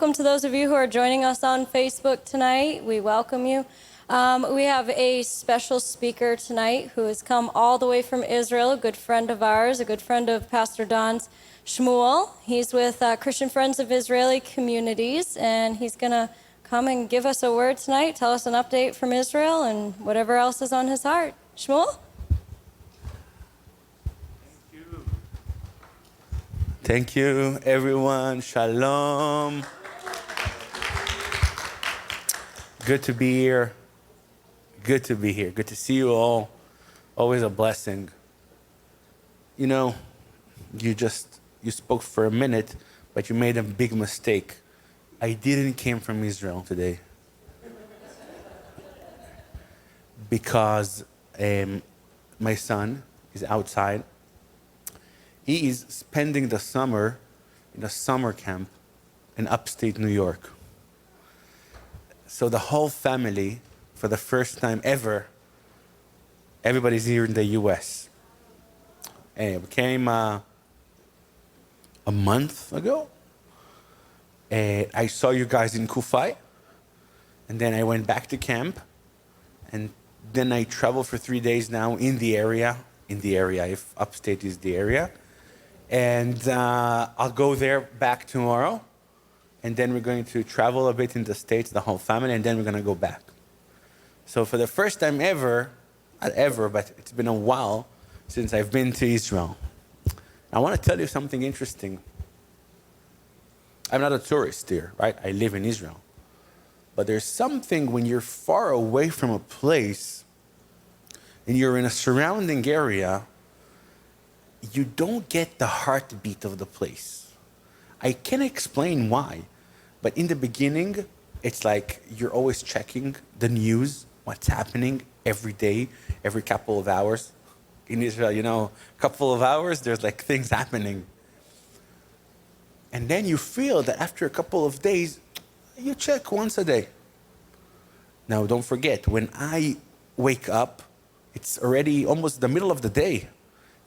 Welcome to those of you who are joining us on Facebook tonight. We welcome you. We have a special speaker tonight who has come all the way from Israel, a good friend of ours, a good friend of Pastor Don's, Shmuel. He's with Christian Friends of Israeli Communities, and he's going to come and give us a word tonight, tell us an update from Israel, and whatever else is on his heart. Shmuel? Thank you, everyone. Shalom. Good to be here. Good to be here. Good to see you all. Always a blessing. You know, you spoke for a minute, but you made a big mistake. I didn't came from Israel today. Because my son is outside. He is spending the summer in a summer camp in upstate New York. So the whole family, for the first time ever, everybody's here in the US. We came a month ago. I saw you guys in Kufai, and then I went back to camp, and then I traveled for 3 days now in the area, if upstate is the area. And I'll go there back tomorrow. And then we're going to travel a bit in the States, the whole family, and then we're going to go back. So for the first time ever, not ever, but it's been a while since I've been to Israel. I want to tell you something interesting. I'm not a tourist here, right? I live in Israel. But there's something when you're far away from a place and you're in a surrounding area, you don't get the heartbeat of the place. I can't explain why, but in the beginning, it's like you're always checking the news, what's happening every day, every couple of hours. In Israel, you know, a couple of hours, there's like things happening. And then you feel that after a couple of days, you check once a day. Now, don't forget, when I wake up, it's already almost the middle of the day.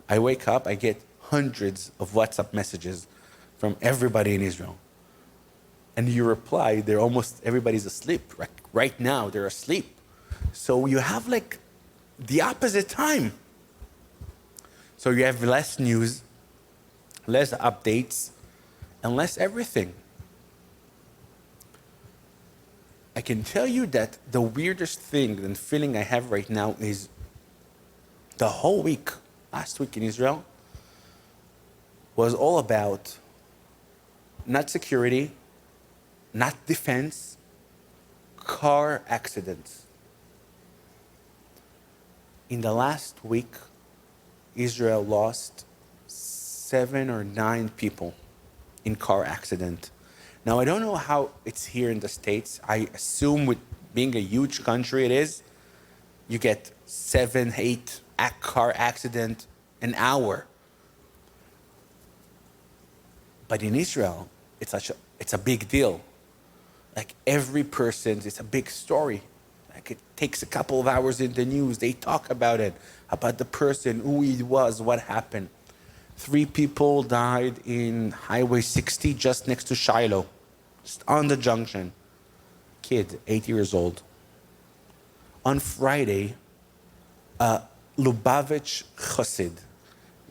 I wake up, I get hundreds of WhatsApp messages from everybody in Israel. And you reply, everybody's asleep. Right now, they're asleep. So you have like the opposite time. So you have less news, less updates, and less everything. I can tell you that the weirdest thing and feeling I have right now is the whole week, last week in Israel, was all about not security, not defense, car accidents. In the last week, Israel lost 7 or 9 people in car accident. Now, I don't know how it's here in the States. I assume with being a huge country it is, you get 7, 8 car accident an hour. But in Israel, it's a big deal. Like every person, it's a big story. Like it takes a couple of hours in the news. They talk about it, about the person, who he was, what happened. 3 people died in Highway 60 just next to Shiloh, just on the junction. Kid, 8 years old. On Friday, Lubavitch Chassid.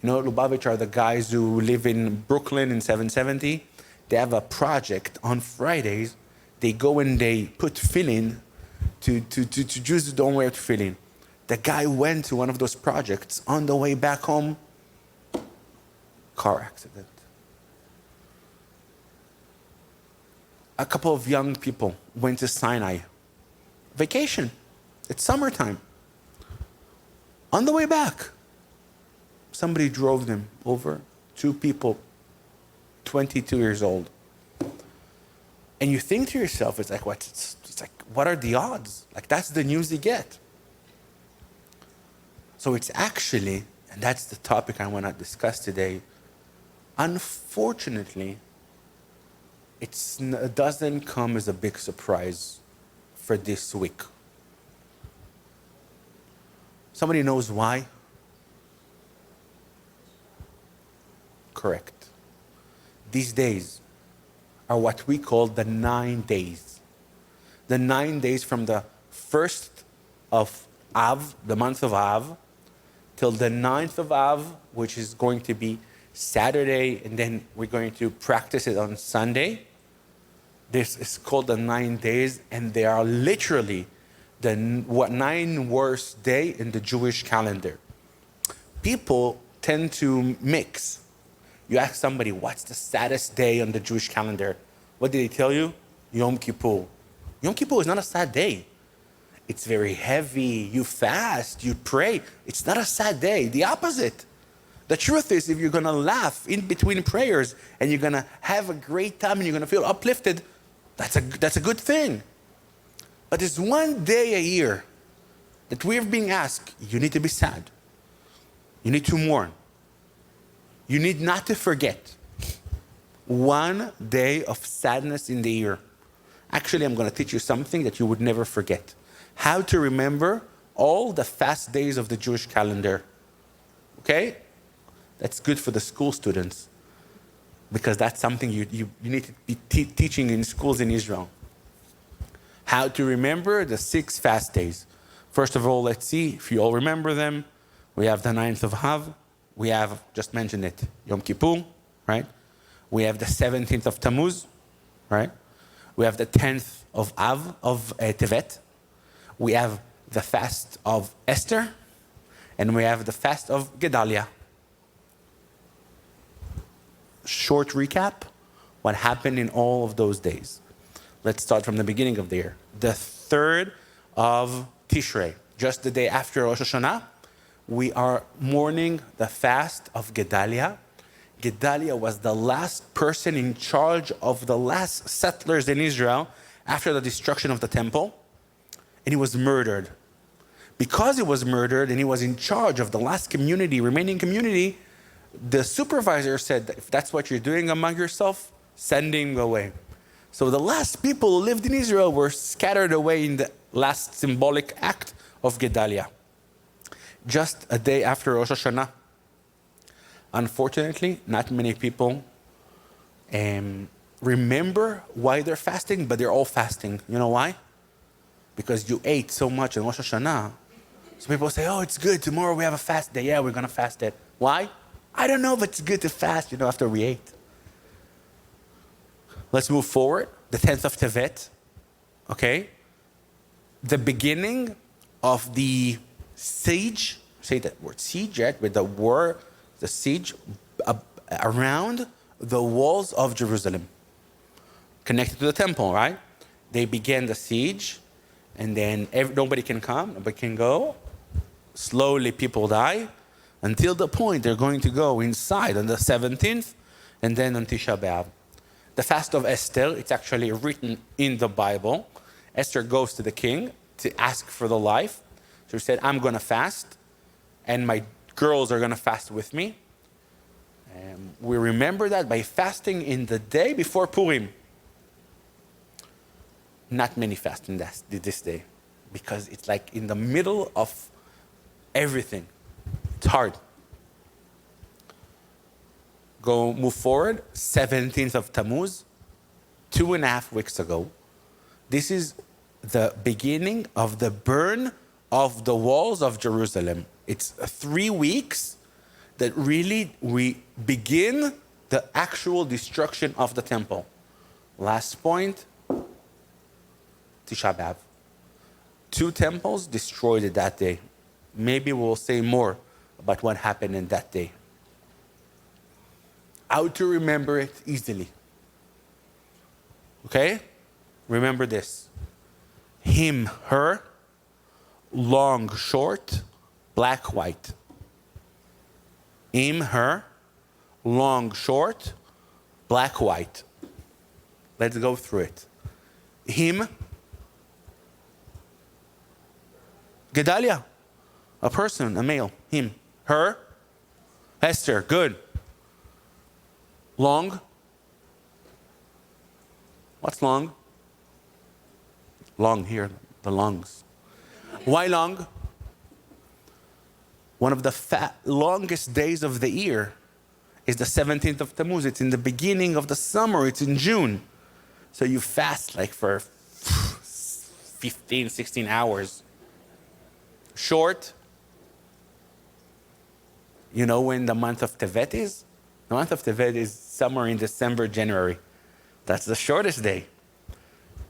You know, Lubavitch are the guys who live in Brooklyn in 770. They have a project on Fridays. They go and they put tefillin to Jews who don't wear tefillin. The guy went to one of those projects. On the way back home, car accident. A couple of young people went to Sinai. Vacation. It's summertime. On the way back, somebody drove them over. 2 people, 22 years old. And you think to yourself, it's like, what are the odds? Like, that's the news you get. So it's actually, and that's the topic I want to discuss today, unfortunately, it doesn't come as a big surprise for this week. Somebody knows why? Correct. These days, are what we call the 9 days. The 9 days from the 1st of Av, the month of Av, till the 9th of Av, which is going to be Saturday, and then we're going to practice it on Sunday. This is called the 9 days, and they are literally the 9 worst day in the Jewish calendar. People tend to mix. You ask somebody, what's the saddest day on the Jewish calendar? What did they tell you? Yom Kippur. Yom Kippur is not a sad day. It's very heavy. You fast, you pray. It's not a sad day. The opposite. The truth is, if you're going to laugh in between prayers and you're going to have a great time and you're going to feel uplifted, that's a good thing. But there's one day a year that we're being asked, you need to be sad. You need to mourn. You need not to forget. One day of sadness in the year. Actually, I'm going to teach you something that you would never forget. How to remember all the fast days of the Jewish calendar. Okay? That's good for the school students, because that's something you need to be teaching in schools in Israel. How to remember the 6 fast days. First of all, let's see if you all remember them. We have the 9th of Av. We have, just mentioned it, Yom Kippur, right? We have the 17th of Tammuz, right? We have the 10th of Av, of Tevet. We have the fast of Esther. And we have the fast of Gedalia. Short recap, what happened in all of those days. Let's start from the beginning of the year. The 3rd of Tishrei, just the day after Rosh Hashanah, we are mourning the fast of Gedalia. Gedalia was the last person in charge of the last settlers in Israel after the destruction of the temple, and he was murdered. Because he was murdered and he was in charge of the last remaining community, the supervisor said, if that's what you're doing among yourself, send him away. So the last people who lived in Israel were scattered away in the last symbolic act of Gedalia. Just a day after Rosh Hashanah. Unfortunately, not many people remember why they're fasting, but they're all fasting. You know why? Because you ate so much in Rosh Hashanah. So people say, oh, it's good. Tomorrow we have a fast day. Yeah, we're going to fast it. Why? I don't know if it's good to fast, after we ate. Let's move forward. The 10th of Tevet. Okay? The beginning of the siege. Say that word, siege, right? With the war, the siege around the walls of Jerusalem. Connected to the temple, right? They began the siege, and then nobody can come, nobody can go. Slowly people die, until the point they're going to go inside on the 17th, and then on Tisha B'Av. The fast of Esther, it's actually written in the Bible. Esther goes to the king to ask for the life. So she said, I'm going to fast, and my girls are going to fast with me. And we remember that by fasting in the day before Purim. Not many fast in this day, because it's like in the middle of everything. It's hard. Move forward, 17th of Tammuz, 2.5 weeks ago. This is the beginning of the burn of the walls of Jerusalem. It's 3 weeks that really we begin the actual destruction of the temple. Last point, Tisha B'Av. 2 temples destroyed that day. Maybe we'll say more about what happened in that day. How to remember it easily. Okay? Remember this. Him, her, long, short, black, white. Him, her, long, short, black, white. Let's go through it. Him, Gedalia, a person, a male. Him, her, Esther, good. Long. What's long? Long here, the lungs. Why long? One of the longest days of the year is the 17th of Tammuz. It's in the beginning of the summer. It's in June. So you fast like for 15, 16 hours. Short. You know when the month of Tevet is? The month of Tevet is somewhere in December, January. That's the shortest day.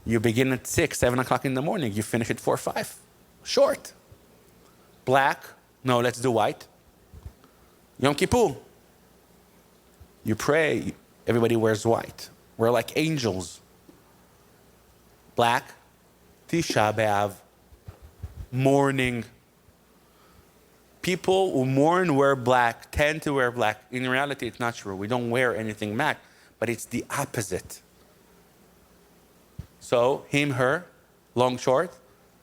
You begin at 6, 7 o'clock in the morning. You finish at 4, 5. Short. Black. No, let's do white. Yom Kippur. You pray. Everybody wears white. We're like angels. Black. Tisha B'Av. Mourning. People who mourn wear black, tend to wear black. In reality, it's not true. We don't wear anything black, but it's the opposite. So, him, her, long, short,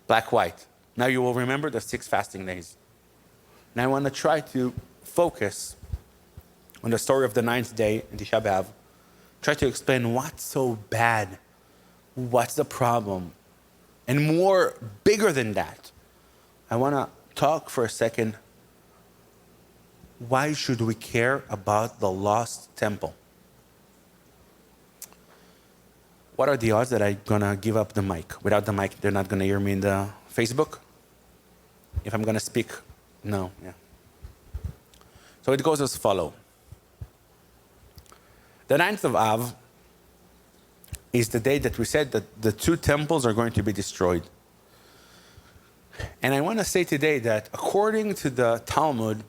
black, white. Now you will remember the 6 fasting days. Now I want to try to focus on the story of the 9th day in Tisha B'Av. Try to explain what's so bad, what's the problem, and more bigger than that. I want to talk for a second. Why should we care about the lost temple? What are the odds that I'm going to give up the mic? Without the mic, they're not going to hear me in the Facebook? If I'm going to speak, no. Yeah. So it goes as follows. The 9th of Av is the day that we said that the 2 temples are going to be destroyed. And I want to say today that according to the Talmud,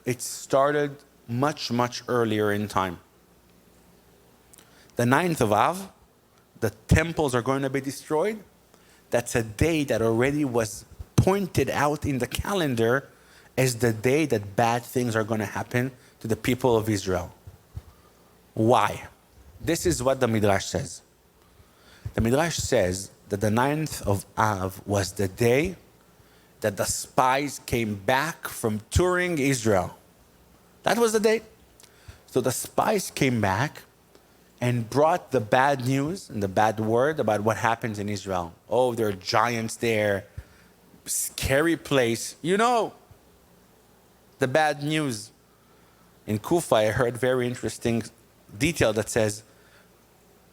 it started much, much earlier in time. The 9th of Av, the temples are going to be destroyed. That's a day that already was pointed out in the calendar as the day that bad things are going to happen to the people of Israel. Why? This is what the Midrash says. The Midrash says that the 9th of Av was the day that the spies came back from touring Israel. That was the day. So the spies came back and brought the bad news and the bad word about what happens in Israel. Oh, there are giants there, scary place. You know, the bad news. In Kufa, I heard very interesting detail that says,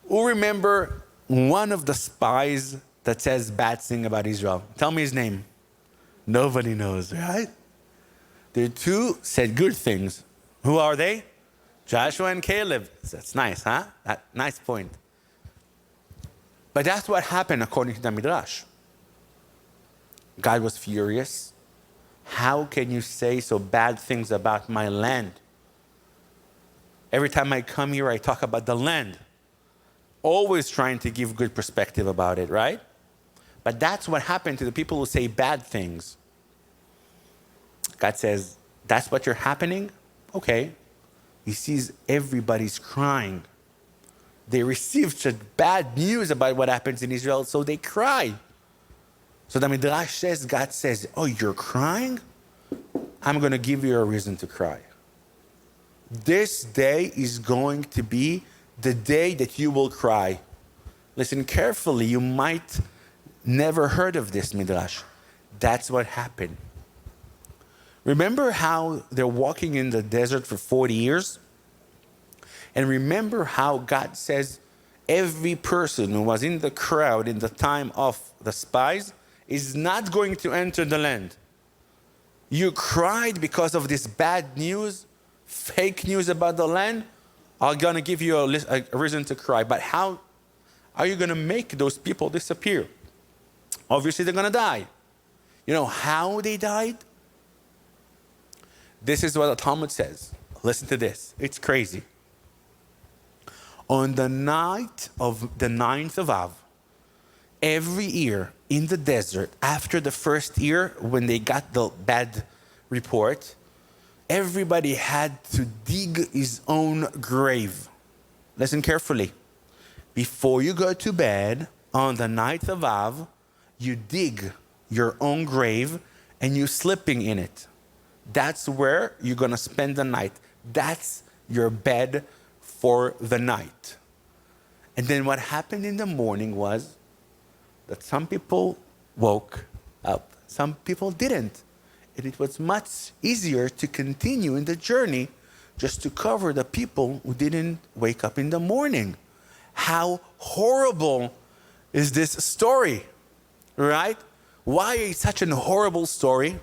who remember one of the spies that says bad thing about Israel? Tell me his name. Nobody knows, right? The 2 said good things. Who are they? Joshua and Caleb. That's nice, huh? Nice point. But that's what happened according to the Midrash. God was furious. How can you say so bad things about my land? Every time I come here, I talk about the land. Always trying to give good perspective about it, right? But that's what happened to the people who say bad things. God says, that's what you're happening? Okay. He sees everybody's crying. They received such bad news about what happens in Israel, so they cry. So the Midrash says, God says, oh, you're crying? I'm going to give you a reason to cry. This day is going to be the day that you will cry. Listen carefully. You might never heard of this Midrash. That's what happened. Remember how they're walking in the desert for 40 years? And remember how God says every person who was in the crowd in the time of the spies is not going to enter the land. You cried because of this bad news, fake news about the land. I'm going to give you a reason to cry. But how are you going to make those people disappear? Obviously, they're going to die. You know how they died? This is what the Talmud says. Listen to this. It's crazy. On the night of the 9th of Av, every year in the desert, after the first year, when they got the bad report, everybody had to dig his own grave. Listen carefully. Before you go to bed, on the 9th of Av, you dig your own grave and you're sleeping in it. That's where you're going to spend the night. That's your bed for the night. And then what happened in the morning was that some people woke up, some people didn't. And it was much easier to continue in the journey just to cover the people who didn't wake up in the morning. how horrible is this story, right? Why is it such a horrible story?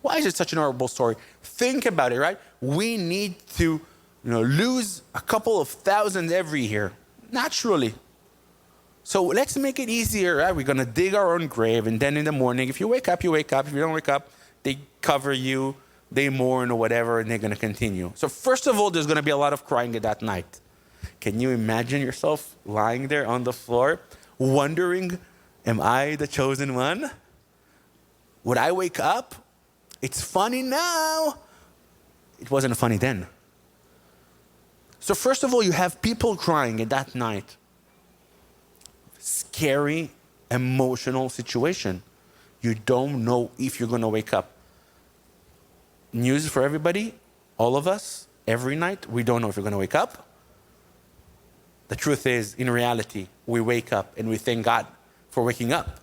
Why is it such a horrible story? Think about it, right? We need to lose a couple of thousand every year, naturally. So let's make it easier, right? We're going to dig our own grave, and then in the morning, if you wake up, you wake up. If you don't wake up, they cover you, they mourn or whatever, and they're going to continue. So first of all, there's going to be a lot of crying at that night. Can you imagine yourself lying there on the floor, wondering, am I the chosen one? Would I wake up? It's funny now. It wasn't funny then. So first of all, you have people crying at that night. Scary, emotional situation. You don't know if you're going to wake up. News for everybody, all of us, every night, we don't know if we're going to wake up. The truth is, in reality, we wake up and we thank God for waking up.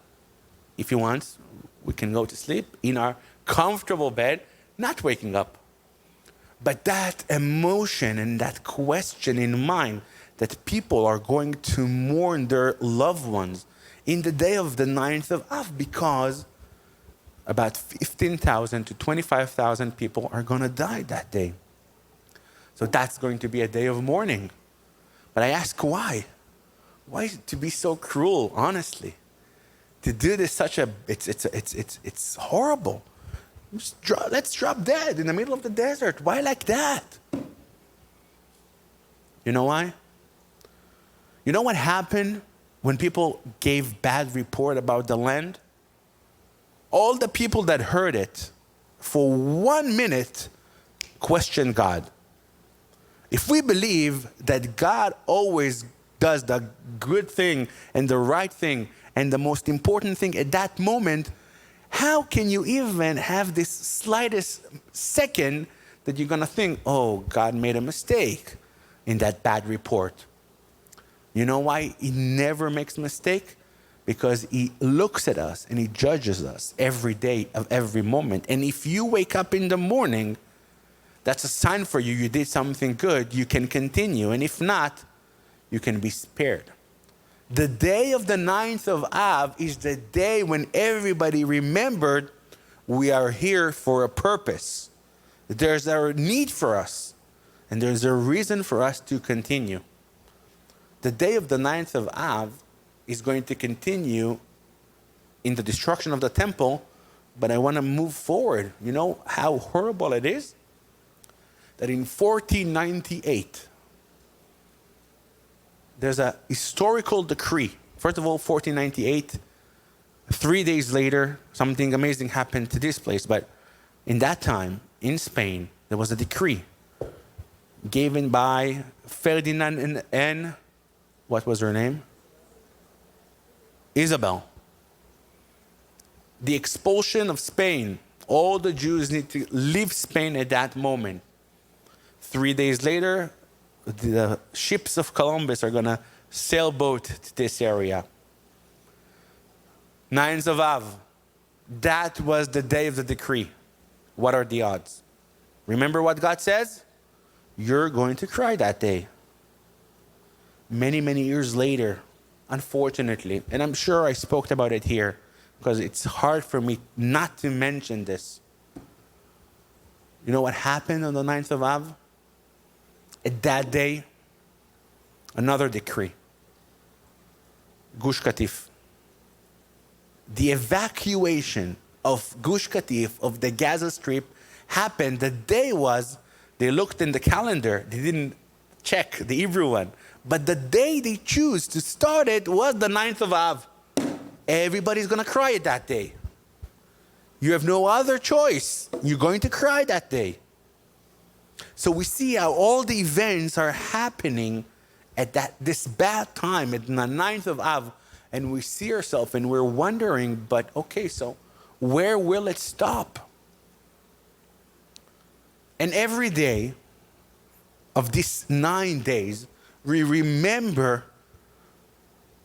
If He wants, we can go to sleep in our comfortable bed, not waking up. But that emotion and that question in mind that people are going to mourn their loved ones in the day of the 9th of Av, because about 15,000 to 25,000 people are going to die that day. So that's going to be a day of mourning. But I ask why? Why to be so cruel, honestly? To do this it's horrible. Let's drop dead in the middle of the desert. Why like that? You know why? You know what happened when people gave bad report about the land? All the people that heard it for 1 minute questioned God. If we believe that God always does the good thing and the right thing and the most important thing at that moment, how can you even have this slightest second that you're going to think, oh, God made a mistake in that bad report? You know why He never makes a mistake? Because He looks at us and He judges us every day of every moment. And if you wake up in the morning, that's a sign for you. You did something good. You can continue. And if not, you can be spared. The day of the 9th of Av is the day when everybody remembered we are here for a purpose. There's a need for us. And there's a reason for us to continue. The day of the 9th of Av is going to continue in the destruction of the temple, but I want to move forward. You know how horrible it is? That in 1498, there's a historical decree. First of all, 1498, 3 days later, something amazing happened to this place. But in that time, in Spain, there was a decree given by Ferdinand and what was her name? Isabel. The expulsion of Spain. All the Jews need to leave Spain at that moment. 3 days later, the ships of Columbus are going to sailboat to this area. 9th of Av. That was the day of the decree. What are the odds? Remember what God says? You're going to cry that day. Many, many years later, unfortunately, and I'm sure I spoke about it here because it's hard for me not to mention this. You know what happened on the 9th of Av? At that day, another decree. Gush Katif. The evacuation of Gush Katif, of the Gaza Strip, happened. The day was, they looked in the calendar, they didn't check the Hebrew one, but the day they choose to start it was the 9th of Av. Everybody's going to cry at that day. You have no other choice. You're going to cry that day. So we see how all the events are happening at this bad time, at the 9th of Av, and we see ourselves and we're wondering, but okay, so where will it stop? And every day of these 9 days, we remember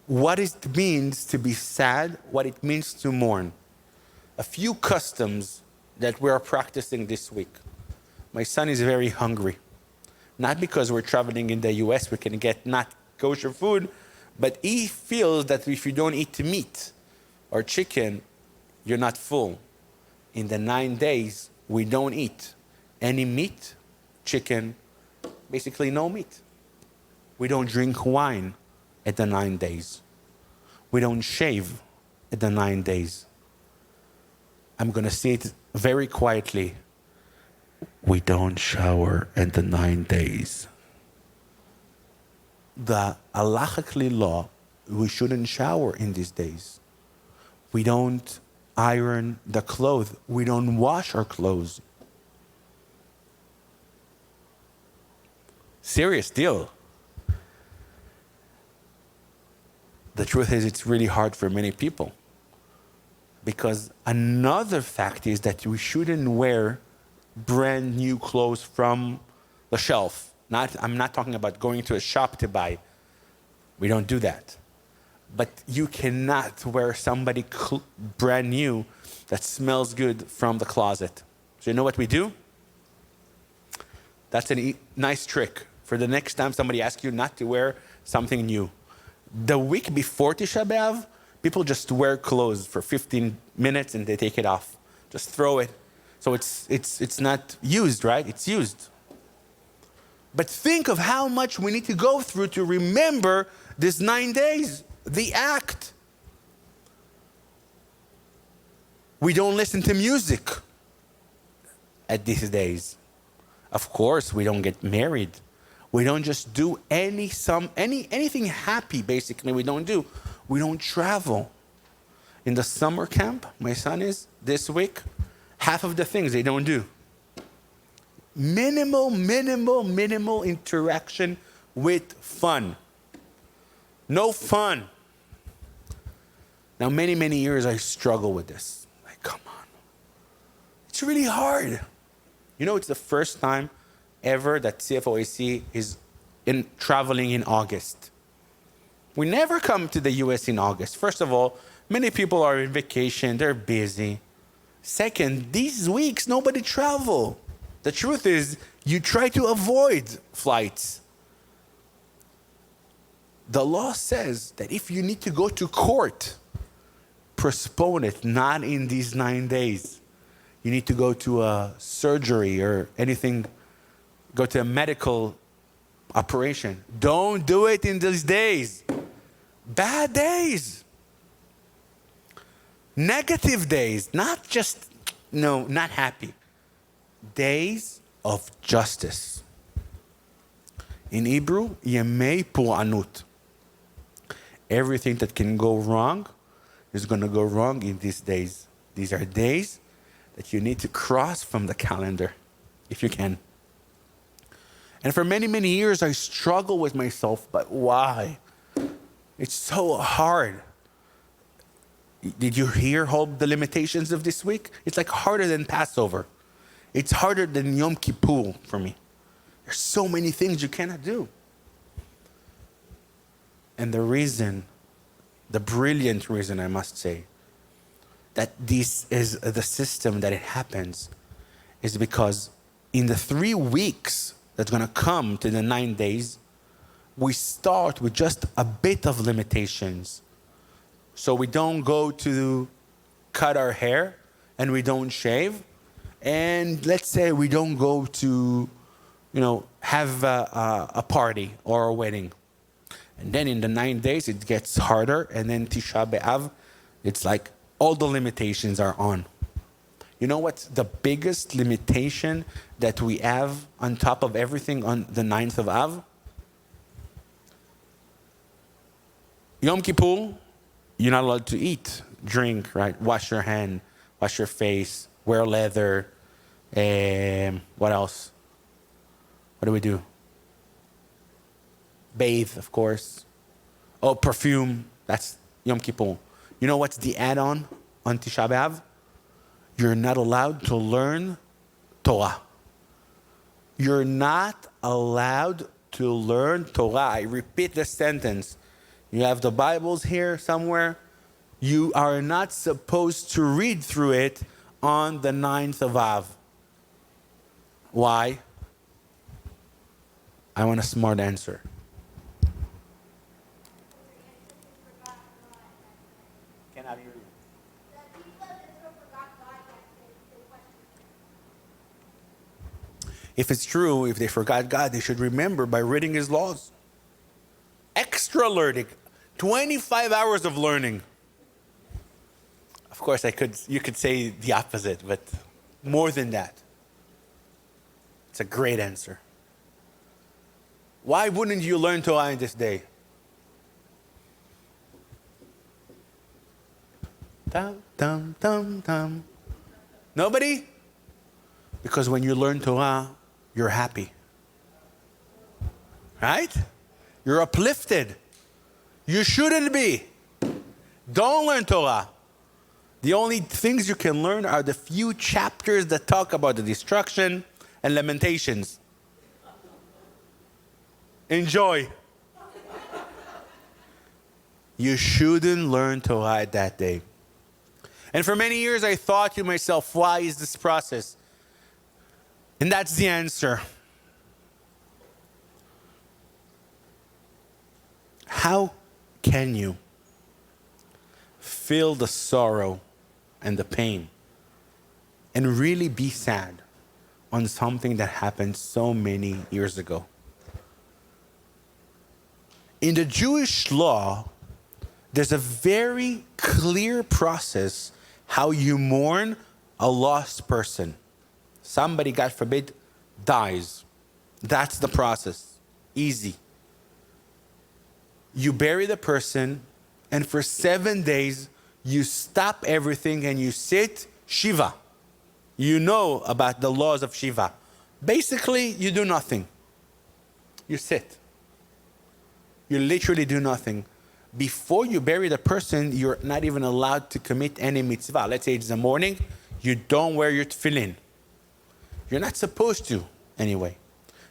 what it means to be sad, what it means to mourn. A few customs that we are practicing this week. My son is very hungry. Not because we're traveling in the US, we can get not kosher food, but he feels that if you don't eat meat or chicken, you're not full. In the 9 days, we don't eat any meat, chicken, basically no meat. We don't drink wine at the 9 days. We don't shave at the 9 days. I'm going to say it very quietly. We don't shower at the 9 days. The halachically law, we shouldn't shower in these days. We don't iron the clothes. We don't wash our clothes. Serious deal. The truth is, it's really hard for many people. Because another fact is that we shouldn't wear brand new clothes from the shelf. I'm not talking about going to a shop to buy. We don't do that. But you cannot wear somebody brand new that smells good from the closet. So you know what we do? That's a nice trick for the next time somebody asks you not to wear something new. The week before Tisha B'Av, people just wear clothes for 15 minutes and they take it off. Just throw it. So it's not used, right? It's used. But think of how much we need to go through to remember this 9 days, the act. We don't listen to music at these days. Of course, we don't get married. We don't just do anything happy, basically, we don't do. We don't travel. In the summer camp, my son is, this week, half of the things they don't do. Minimal interaction with fun. No fun. Now, many years I struggle with this. Like, come on. It's really hard. You know, it's the first time ever that CFOAC is traveling in August. We never come to the US in August. First of all, many people are on vacation, they're busy. Second, these weeks, nobody travel. The truth is, you try to avoid flights. The law says that if you need to go to court, postpone it, not in these 9 days. You need to go to a surgery or anything, go to a medical operation. Don't do it in these days. Bad days. Negative days, not happy. Days of justice. In Hebrew, yemei pu'anut. Everything that can go wrong is going to go wrong in these days. These are days that you need to cross from the calendar, if you can. And for many years, I struggle with myself, but why? It's so hard. Did you hear all the limitations of this week? It's like harder than Passover. It's harder than Yom Kippur for me. There's so many things you cannot do. And the brilliant reason, I must say, that this is the system that it happens is because in the 3 weeks that's going to come to the 9 days, we start with just a bit of limitations. So we don't go to cut our hair and we don't shave. And let's say we don't go to, have a party or a wedding. And then in the 9 days, it gets harder. And then Tisha B'Av, it's like all the limitations are on. You know what's the biggest limitation that we have on top of everything on the 9th of Av? Yom Kippur, you're not allowed to eat, drink, right? Wash your hand, wash your face, wear leather. What else? What do we do? Bathe, of course. Oh, perfume. That's Yom Kippur. You know what's the add-on on Tisha B'Av? You're not allowed to learn Torah. You're not allowed to learn Torah. I repeat the sentence. You have the Bibles here somewhere. You are not supposed to read through it on the 9th of Av. Why? I want a smart answer. cannot hear you. If it's true, if they forgot God, they should remember by reading His laws. Extra learning, 25 hours of learning. Of course, you could say the opposite, but more than that. It's a great answer. Why wouldn't you learn Torah in this day? Dum, dum, dum, dum. Nobody? Because when you learn Torah, you're happy. Right? You're uplifted. You shouldn't be. Don't learn Torah. The only things you can learn are the few chapters that talk about the destruction and Lamentations. Enjoy. You shouldn't learn Torah that day. And for many years I thought to myself, why is this process? And that's the answer. How can you feel the sorrow and the pain and really be sad on something that happened so many years ago? In the Jewish law, there's a very clear process how you mourn a lost person. Somebody, God forbid, dies. That's the process. Easy. You bury the person, and for 7 days, you stop everything and you sit Shiva. You know about the laws of Shiva. Basically, you do nothing. You sit. You literally do nothing. Before you bury the person, you're not even allowed to commit any mitzvah. Let's say it's the morning, you don't wear your tefillin. You're not supposed to, anyway.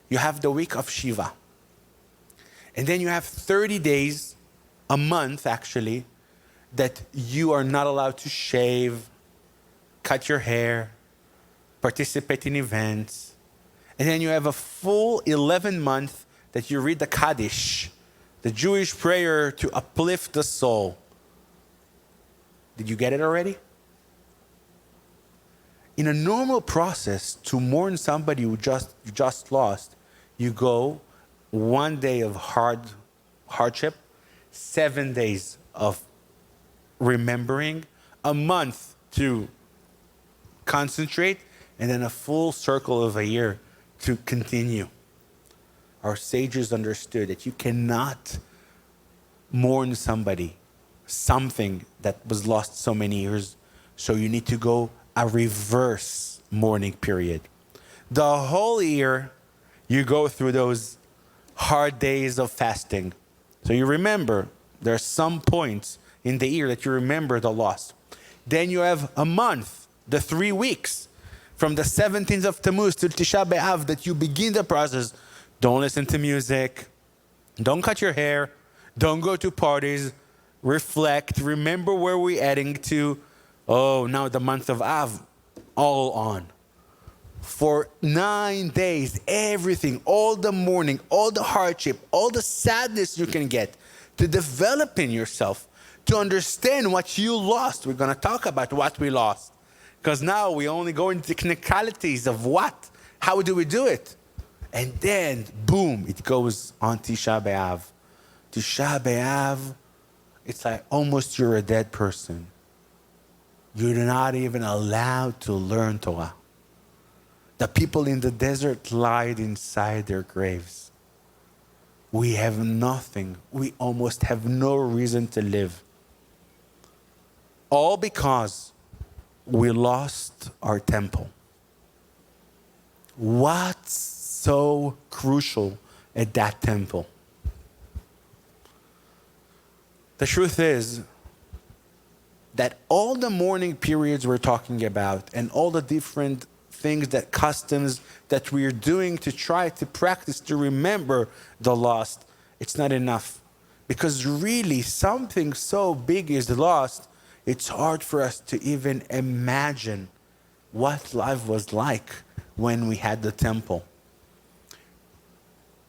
You have the week of Shiva. And then you have 30 days, a month actually, that you are not allowed to shave, cut your hair, participate in events. And then you have a full 11 months that you read the Kaddish, the Jewish prayer to uplift the soul. Did you get it already? In a normal process, to mourn somebody you just lost, you go 1 day of hardship, 7 days of remembering, a month to concentrate, and then a full circle of a year to continue. Our sages understood that you cannot mourn something that was lost so many years, so you need to go a reverse mourning period. The whole year, you go through those hard days of fasting. So you remember, there are some points in the year that you remember the loss. Then you have a month, the 3 weeks, from the 17th of Tammuz to Tisha B'Av, that you begin the process. Don't listen to music. Don't cut your hair. Don't go to parties. Reflect. Remember where we're heading to. Oh, now the month of Av, all on. For 9 days, everything, all the mourning, all the hardship, all the sadness you can get to develop in yourself, to understand what you lost. We're going to talk about what we lost. Because now we only go into technicalities of what. How do we do it? And then, boom, it goes on Tisha B'Av. Tisha B'Av, it's like almost you're a dead person. You're not even allowed to learn Torah. The people in the desert lied inside their graves. We have nothing. We almost have no reason to live. All because we lost our temple. What's so crucial at that temple? The truth is that all the mourning periods we're talking about and all the different things, that customs that we're doing to try to practice to remember the lost, it's not enough. Because really something so big is lost, it's hard for us to even imagine what life was like when we had the temple.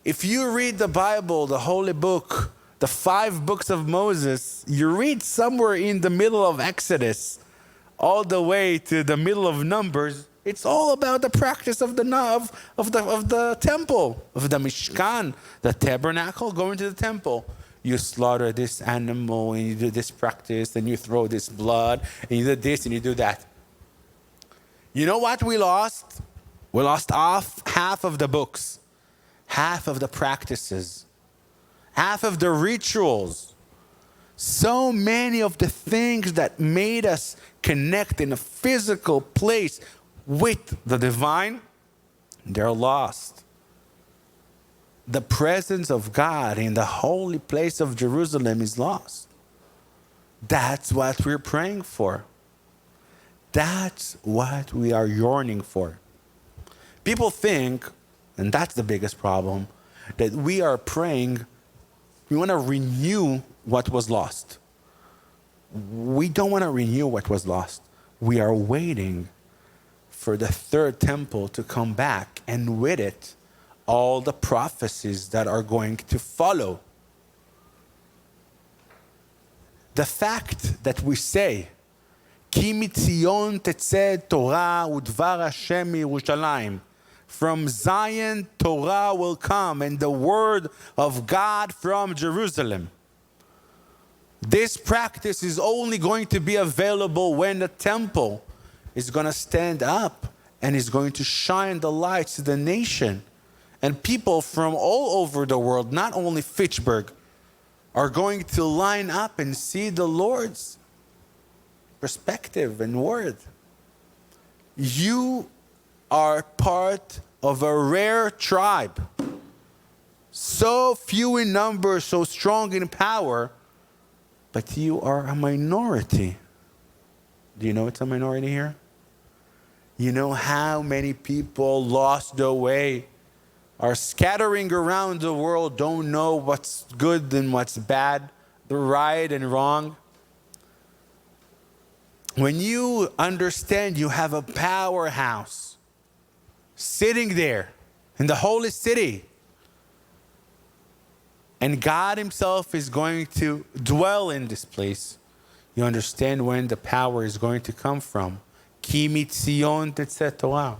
If you read the Bible, the holy book, the 5 books of Moses, you read somewhere in the middle of Exodus, all the way to the middle of Numbers, it's all about the practice of the temple, of the Mishkan, the tabernacle, going to the temple. You slaughter this animal, and you do this practice, and you throw this blood, and you do this, and you do that. You know what we lost? We lost half of the books, half of the practices, half of the rituals. So many of the things that made us connect in a physical place with the divine, they're lost. The presence of God in the holy place of Jerusalem is lost. That's what we're praying for. That's what we are yearning for. People think, and that's the biggest problem, that we are praying, we want to renew what was lost. We don't want to renew what was lost. We are waiting for the third temple to come back, and with it, all the prophecies that are going to follow. The fact that we say, Ki mitzion tetzeh Torah udvar Hashem Yerushalayim, from Zion Torah will come, and the word of God from Jerusalem. This practice is only going to be available when the temple is going to stand up and is going to shine the light to the nation. And people from all over the world, not only Fitchburg, are going to line up and see the Lord's perspective and word. You are part of a rare tribe, so few in number, so strong in power, but you are a minority. Do you know it's a minority here? You know how many people lost their way, are scattering around the world, don't know what's good and what's bad, the right and wrong. When you understand you have a powerhouse sitting there in the holy city, and God himself is going to dwell in this place, you understand when the power is going to come from. Ki mitzion tetzeh Torah.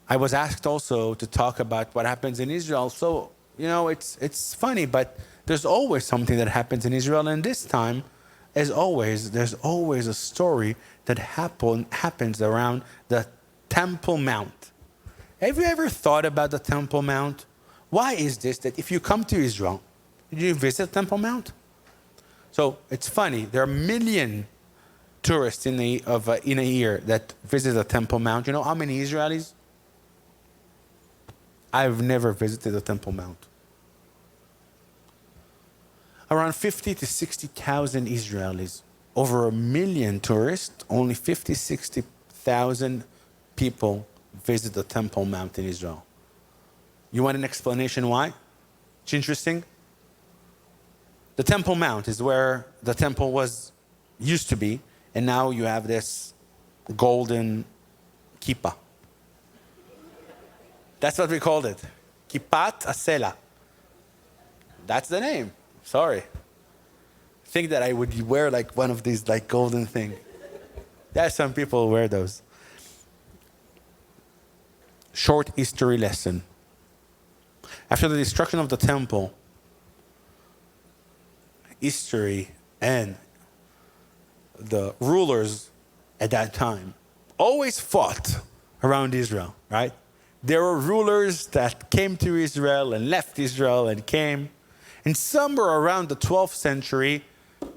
I was asked also to talk about what happens in Israel. So, it's funny, but there's always something that happens in Israel. And this time, as always, there's always a story that happens around the Temple Mount. Have you ever thought about the Temple Mount? Why is this that if you come to Israel, did you visit Temple Mount? So it's funny. There are a million tourists in a year that visit the Temple Mount. You know how many Israelis? I've never visited the Temple Mount. Around 50 to 60,000 Israelis. Over a million tourists, only 50, 60,000 people visit the Temple Mount in Israel. You want an explanation why? It's interesting. The Temple Mount is where the temple used to be, and now you have this golden kippah. That's what we called it. Kippat Asela. That's the name. Sorry. Think that I would wear like one of these like golden thing. Yeah, some people wear those. Short history lesson. After the destruction of the temple, history and the rulers at that time always fought around Israel, right? There were rulers that came to Israel and left Israel and came. And somewhere around the 12th century,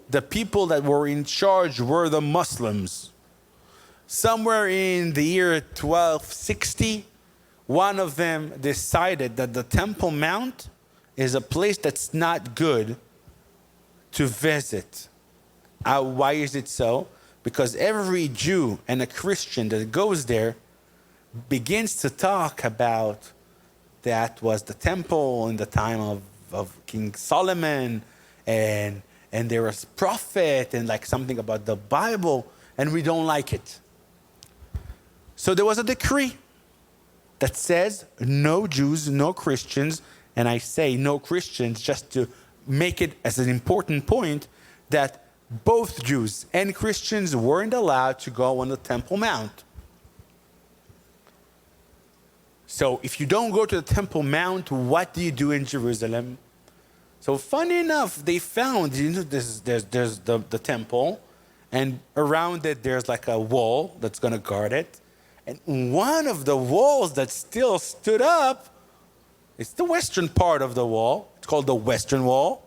the people that were in charge were the Muslims. Somewhere in the year 1260, one of them decided that the Temple Mount is a place that's not good to visit. Why is it so? Because every Jew and a Christian that goes there begins to talk about that was the temple in the time of King Solomon, and there was prophet and like something about the Bible, and we don't like it. So there was a decree that says no Jews, no Christians And I say no Christians just to make it as an important point that both Jews and Christians weren't allowed to go on the Temple Mount. So if you don't go to the Temple Mount, what do you do in Jerusalem? So funny enough, they found, there's the temple, and around it there's like a wall that's going to guard it. And one of the walls that still stood up, it's the western part of the wall. It's called the Western Wall.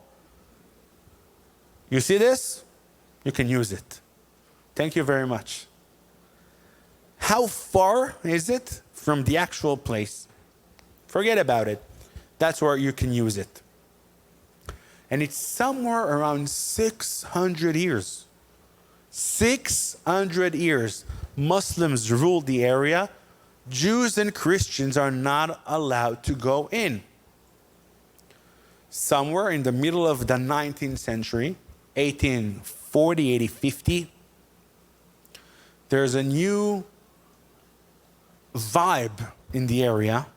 You see this? You can use it. Thank you very much. How far is it from the actual place? Forget about it. That's where you can use it. And it's somewhere around 600 years. 600 years. Muslims ruled the area. Jews and Christians are not allowed to go in. Somewhere in the middle of the 19th century, 1840, 1850, there's a new vibe in the area,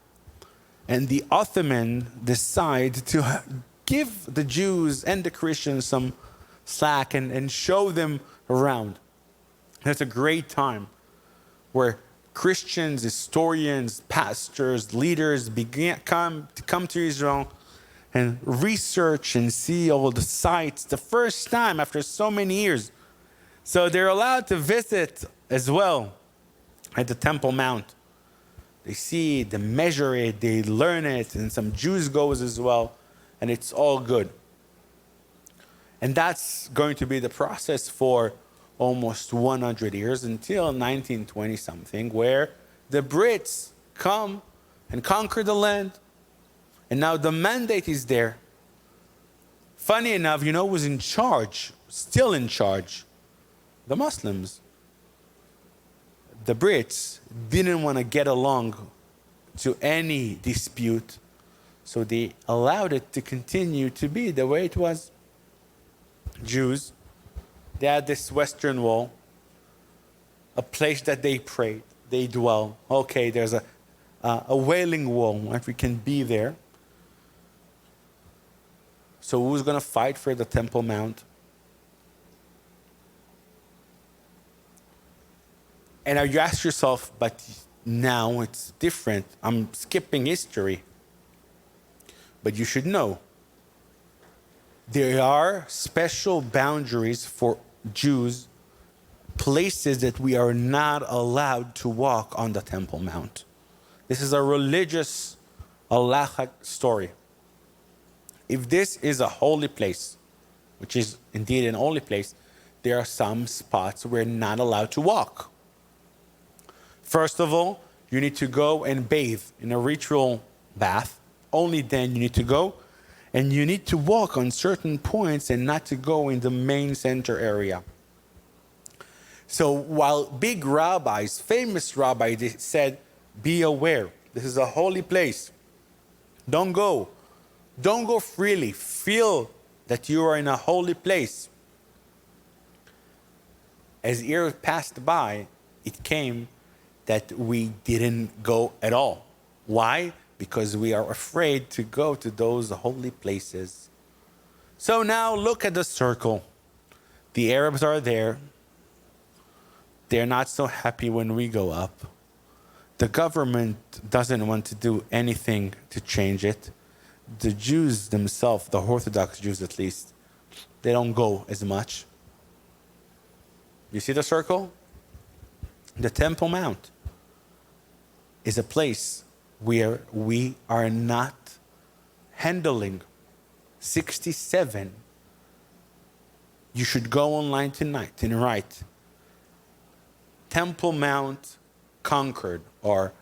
and the Ottoman decide to give the Jews and the Christians some slack and show them around. And it's a great time where Christians, historians, pastors, leaders come to Israel and research and see all the sites the first time after so many years. So they're allowed to visit as well at the Temple Mount. They see it, they measure it, they learn it, and some Jews goes as well, and it's all good. And that's going to be the process for almost 100 years until 1920 something, where the Brits come and conquer the land. And now the mandate is there. Funny enough, who was in charge, still in charge? The Muslims. The Brits didn't want to get along to any dispute, so they allowed it to continue to be the way it was. Jews, they had this Western Wall, a place that they prayed, they dwell. Okay, there's a Wailing Wall, if we can be there. So who's going to fight for the Temple Mount? And now you ask yourself, but now it's different. I'm skipping history. But you should know, there are special boundaries for Jews, places that we are not allowed to walk on the Temple Mount. This is a religious halachic story. If this is a holy place, which is indeed an holy place, there are some spots we're not allowed to walk. First of all, you need to go and bathe in a ritual bath. Only then you need to go. And you need to walk on certain points and not to go in the main center area. So while big rabbis, famous rabbis, they said, be aware, this is a holy place. Don't go. Don't go freely. Feel that you are in a holy place. As years passed by, it came that we didn't go at all. Why? Because we are afraid to go to those holy places. So now look at the circle. The Arabs are there. They're not so happy when we go up. The government doesn't want to do anything to change it. The Jews themselves, the Orthodox Jews at least, they don't go as much. You see the circle? The Temple Mount is a place where we are not handling. 67. You should go online tonight and write Temple Mount conquered or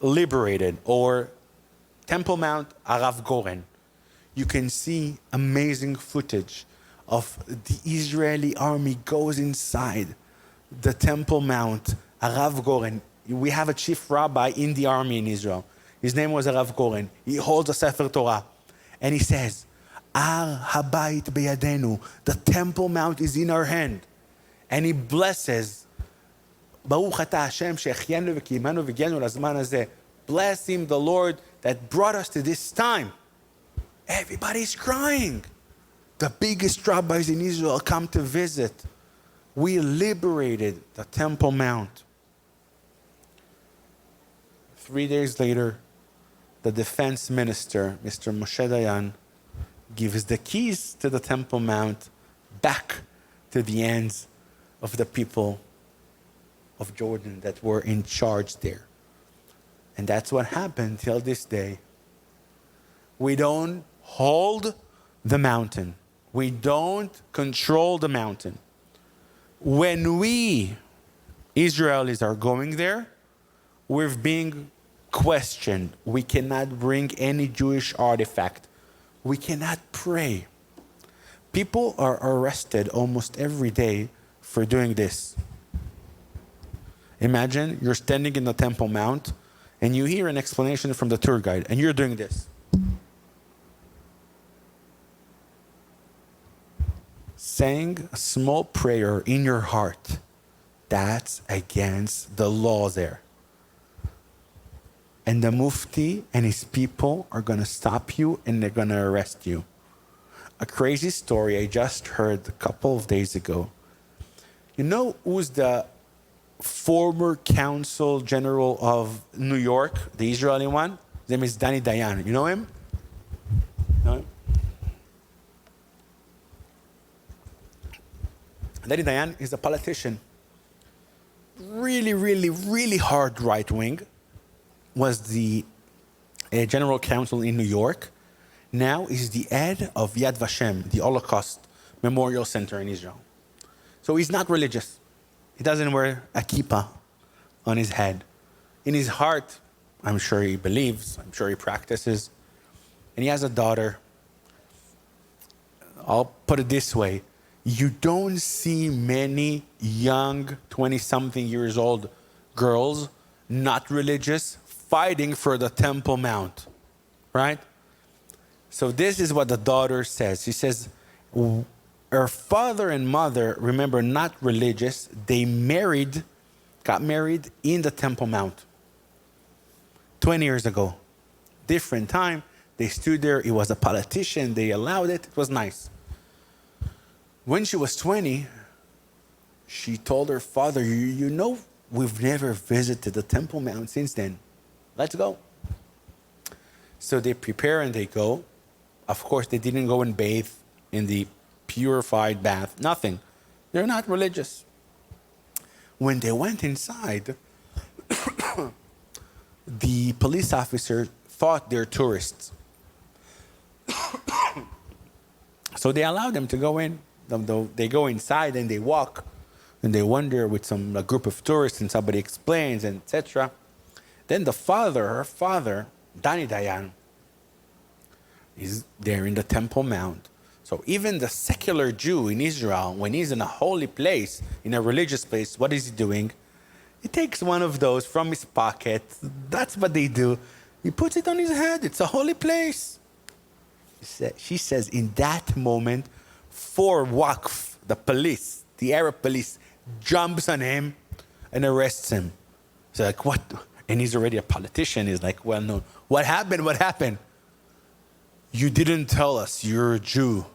liberated, or Temple Mount Arav Goren. You can see amazing footage of the Israeli army goes inside the Temple Mount Arav Goren. We have a chief rabbi in the army in Israel. His name was Arav Goren. He holds a Sefer Torah. And he says, Ar Habayit Beyadenu, the Temple Mount is in our hand. And he blesses, Baruch Atah Hashem she'echianu v'kiyimanu v'gianu lazman hazeh. Bless him, the Lord, that brought us to this time. Everybody's crying. The biggest rabbis in Israel come to visit. We liberated the Temple Mount. 3 days later, the defense minister, Mr. Moshe Dayan, gives the keys to the Temple Mount back to the hands of the people of Jordan that were in charge there. And that's what happened till this day. We don't hold the mountain. We don't control the mountain. When we, Israelis, are going there, we're being questioned. We cannot bring any Jewish artifact. We cannot pray. People are arrested almost every day for doing this. Imagine you're standing in the Temple Mount and you hear an explanation from the tour guide and you're doing this. Saying a small prayer in your heart, that's against the law there. And the Mufti and his people are going to stop you and they're going to arrest you. A crazy story I just heard a couple of days ago. You know who's the former consul general of New York, the Israeli one? His name is Dayan. You know him? Know him? Dayan is a politician. Really, really, really hard right wing. Was the general counsel in New York. Now is the head of Yad Vashem, the Holocaust Memorial Center in Israel. So he's not religious. He doesn't wear a kippah on his head. In his heart, I'm sure he believes, I'm sure he practices. And he has a daughter. I'll put it this way. You don't see many young 20-something years old girls, not religious, fighting for the Temple Mount, right? So this is what the daughter says. She says, her father and mother, remember, not religious, they got married in the Temple Mount 20 years ago. Different time. They stood there. He was a politician. They allowed it. It was nice. When she was 20, she told her father, you know, we've never visited the Temple Mount since then. Let's go. So they prepare and they go. Of course, they didn't go and bathe in the purified bath. Nothing. They're not religious. When they went inside, the police officer thought they're tourists. So they allowed them to go in. They go inside and they walk and they wander with a group of tourists and somebody explains and etc. Then her father, Dayan, is there in the Temple Mount. So even the secular Jew in Israel, when he's in a holy place, in a religious place, what is he doing? He takes one of those from his pocket. That's what they do. He puts it on his head. It's a holy place. She says in that moment, for Waqf, the police, the Arab police, jumps on him and arrests him. So like, what? And he's already a politician. He's like, well, no. What happened? What happened? You didn't tell us you're a Jew.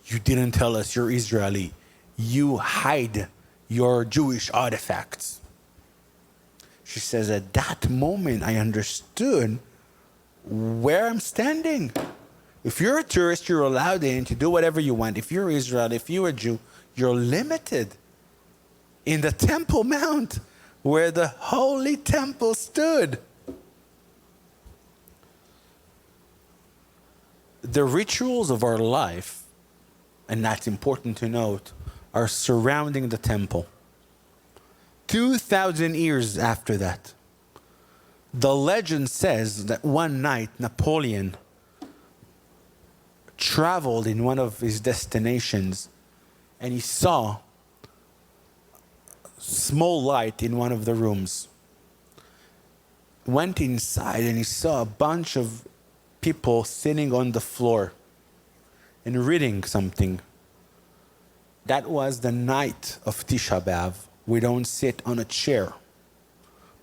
You didn't tell us you're Israeli. You hide your Jewish artifacts. She says, at that moment, I understood where I'm standing. If you're a tourist, you're allowed in to do whatever you want. If you're Israel, if you're a Jew, you're limited. In the Temple Mount, where the holy temple stood. The rituals of our life, and that's important to note, are surrounding the temple. 2,000 years after that, the legend says that one night Napoleon traveled in one of his destinations and he saw small light in one of the rooms. Went inside and he saw a bunch of people sitting on the floor and reading something. That was the night of Tisha B'Av. We don't sit on a chair.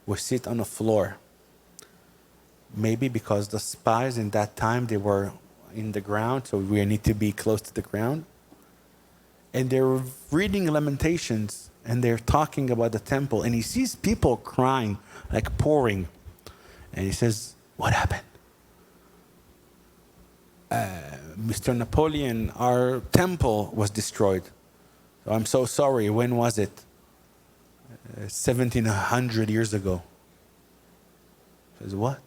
We sit on a floor. Maybe because the spies in that time, they were in the ground, so we need to be close to the ground. And they're reading Lamentations, and they're talking about the temple, and he sees people crying, like pouring. And he says, what happened? Mr. Napoleon, our temple was destroyed. So I'm so sorry. When was it? 1700 years ago. He says, what?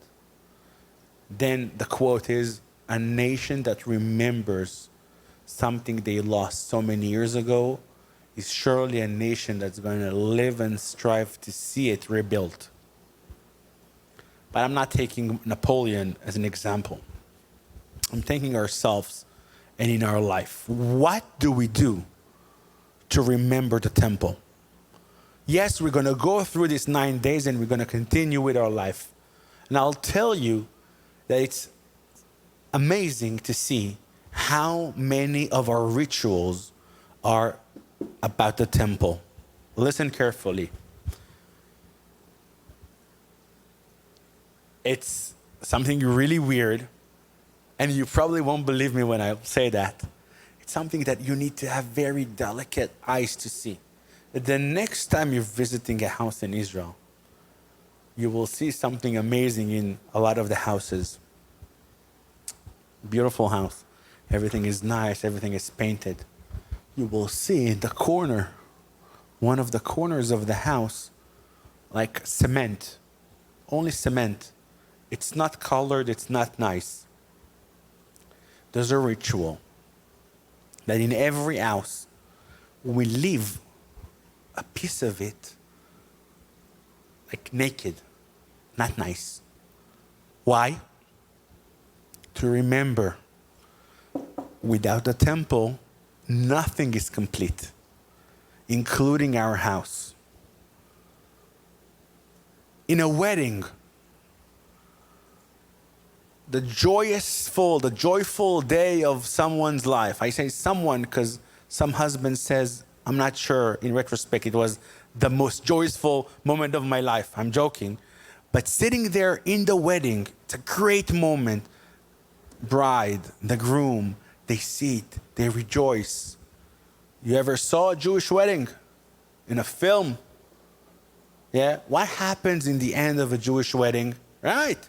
Then the quote is, a nation that remembers something they lost so many years ago is surely a nation that's going to live and strive to see it rebuilt. But I'm not taking Napoleon as an example. I'm taking ourselves and in our life. What do we do to remember the temple? Yes, we're going to go through these 9 days and we're going to continue with our life. And I'll tell you that it's amazing to see how many of our rituals are about the temple. Listen carefully. It's something really weird, and you probably won't believe me when I say that. It's something that you need to have very delicate eyes to see. The next time you're visiting a house in Israel, you will see something amazing in a lot of the houses. Beautiful house. Everything is nice. Everything is painted. You will see in the corner, one of the corners of the house, like cement. Only cement. It's not colored. It's not nice. There's a ritual that in every house, we leave a piece of it like naked, not nice. Why? To remember, without the temple, nothing is complete, including our house. In a wedding, the joyful day of someone's life. I say someone because some husband says, I'm not sure, in retrospect, it was the most joyful moment of my life. I'm joking. But sitting there in the wedding, it's a great moment. Bride, the groom, they sit, they rejoice. You ever saw a Jewish wedding in a film? Yeah? What happens in the end of a Jewish wedding? Right.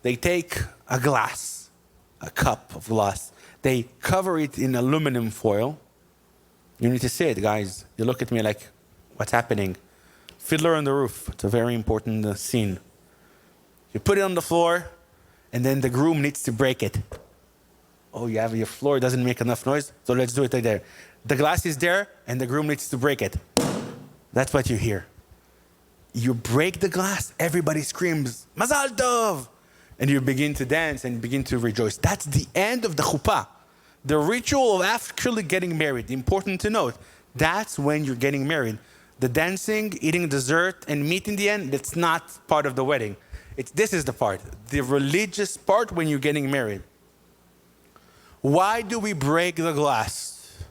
They take a glass, a cup of glass. They cover it in aluminum foil. You need to see it, guys. You look at me like, what's happening? Fiddler on the Roof. It's a very important scene. You put it on the floor, and then the groom needs to break it. Oh, you have your floor doesn't make enough noise, so let's do it right there. The glass is there, and the groom needs to break it. That's what you hear. You break the glass, everybody screams, Mazal Tov! And you begin to dance and begin to rejoice. That's the end of the chuppah. The ritual of actually getting married. Important to note, that's when you're getting married. The dancing, eating dessert, and meat in the end, that's not part of the wedding. This is the part, the religious part when you're getting married. Why do we break the glass?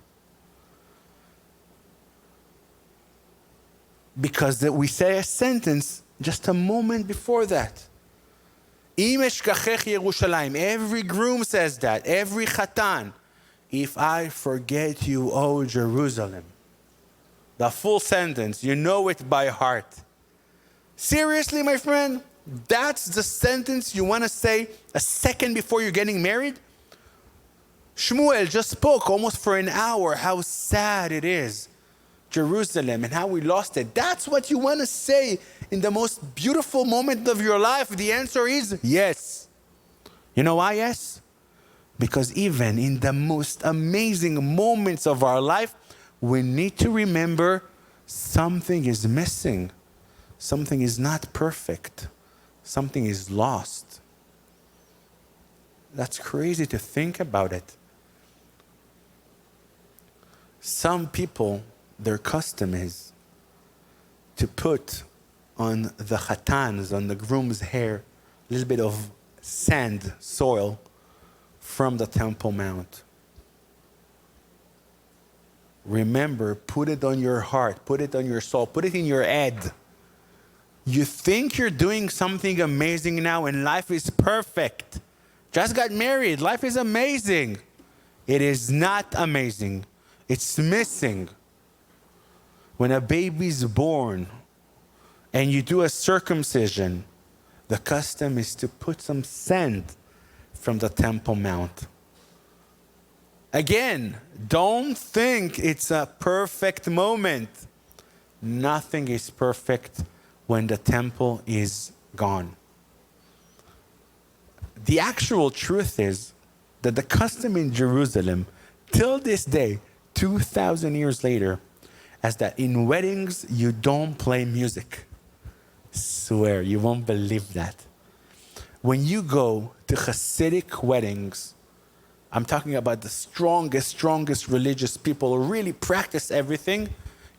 Because we say a sentence just a moment before that. Every groom says that, every chatan. If I forget you, O Jerusalem. The full sentence, you know it by heart. Seriously, my friend? That's the sentence you want to say a second before you're getting married? Shmuel just spoke almost for an hour how sad it is. Jerusalem and how we lost it. That's what you want to say in the most beautiful moment of your life. The answer is yes. You know why yes? Because even in the most amazing moments of our life, we need to remember something is missing. Something is not perfect. Something is lost. That's crazy to think about it. Some people, their custom is to put on the khatan's, on the groom's hair, a little bit of sand, soil, from the Temple Mount. Remember, put it on your heart, put it on your soul, put it in your head. You think you're doing something amazing now and life is perfect. Just got married. Life is amazing. It is not amazing. It's missing. When a baby's born and you do a circumcision, the custom is to put some sand from the Temple Mount. Again, don't think it's a perfect moment. Nothing is perfect when the temple is gone. The actual truth is that the custom in Jerusalem, till this day, 2,000 years later, is that in weddings, you don't play music. Swear, you won't believe that. When you go to Hasidic weddings, I'm talking about the strongest religious people who really practice everything.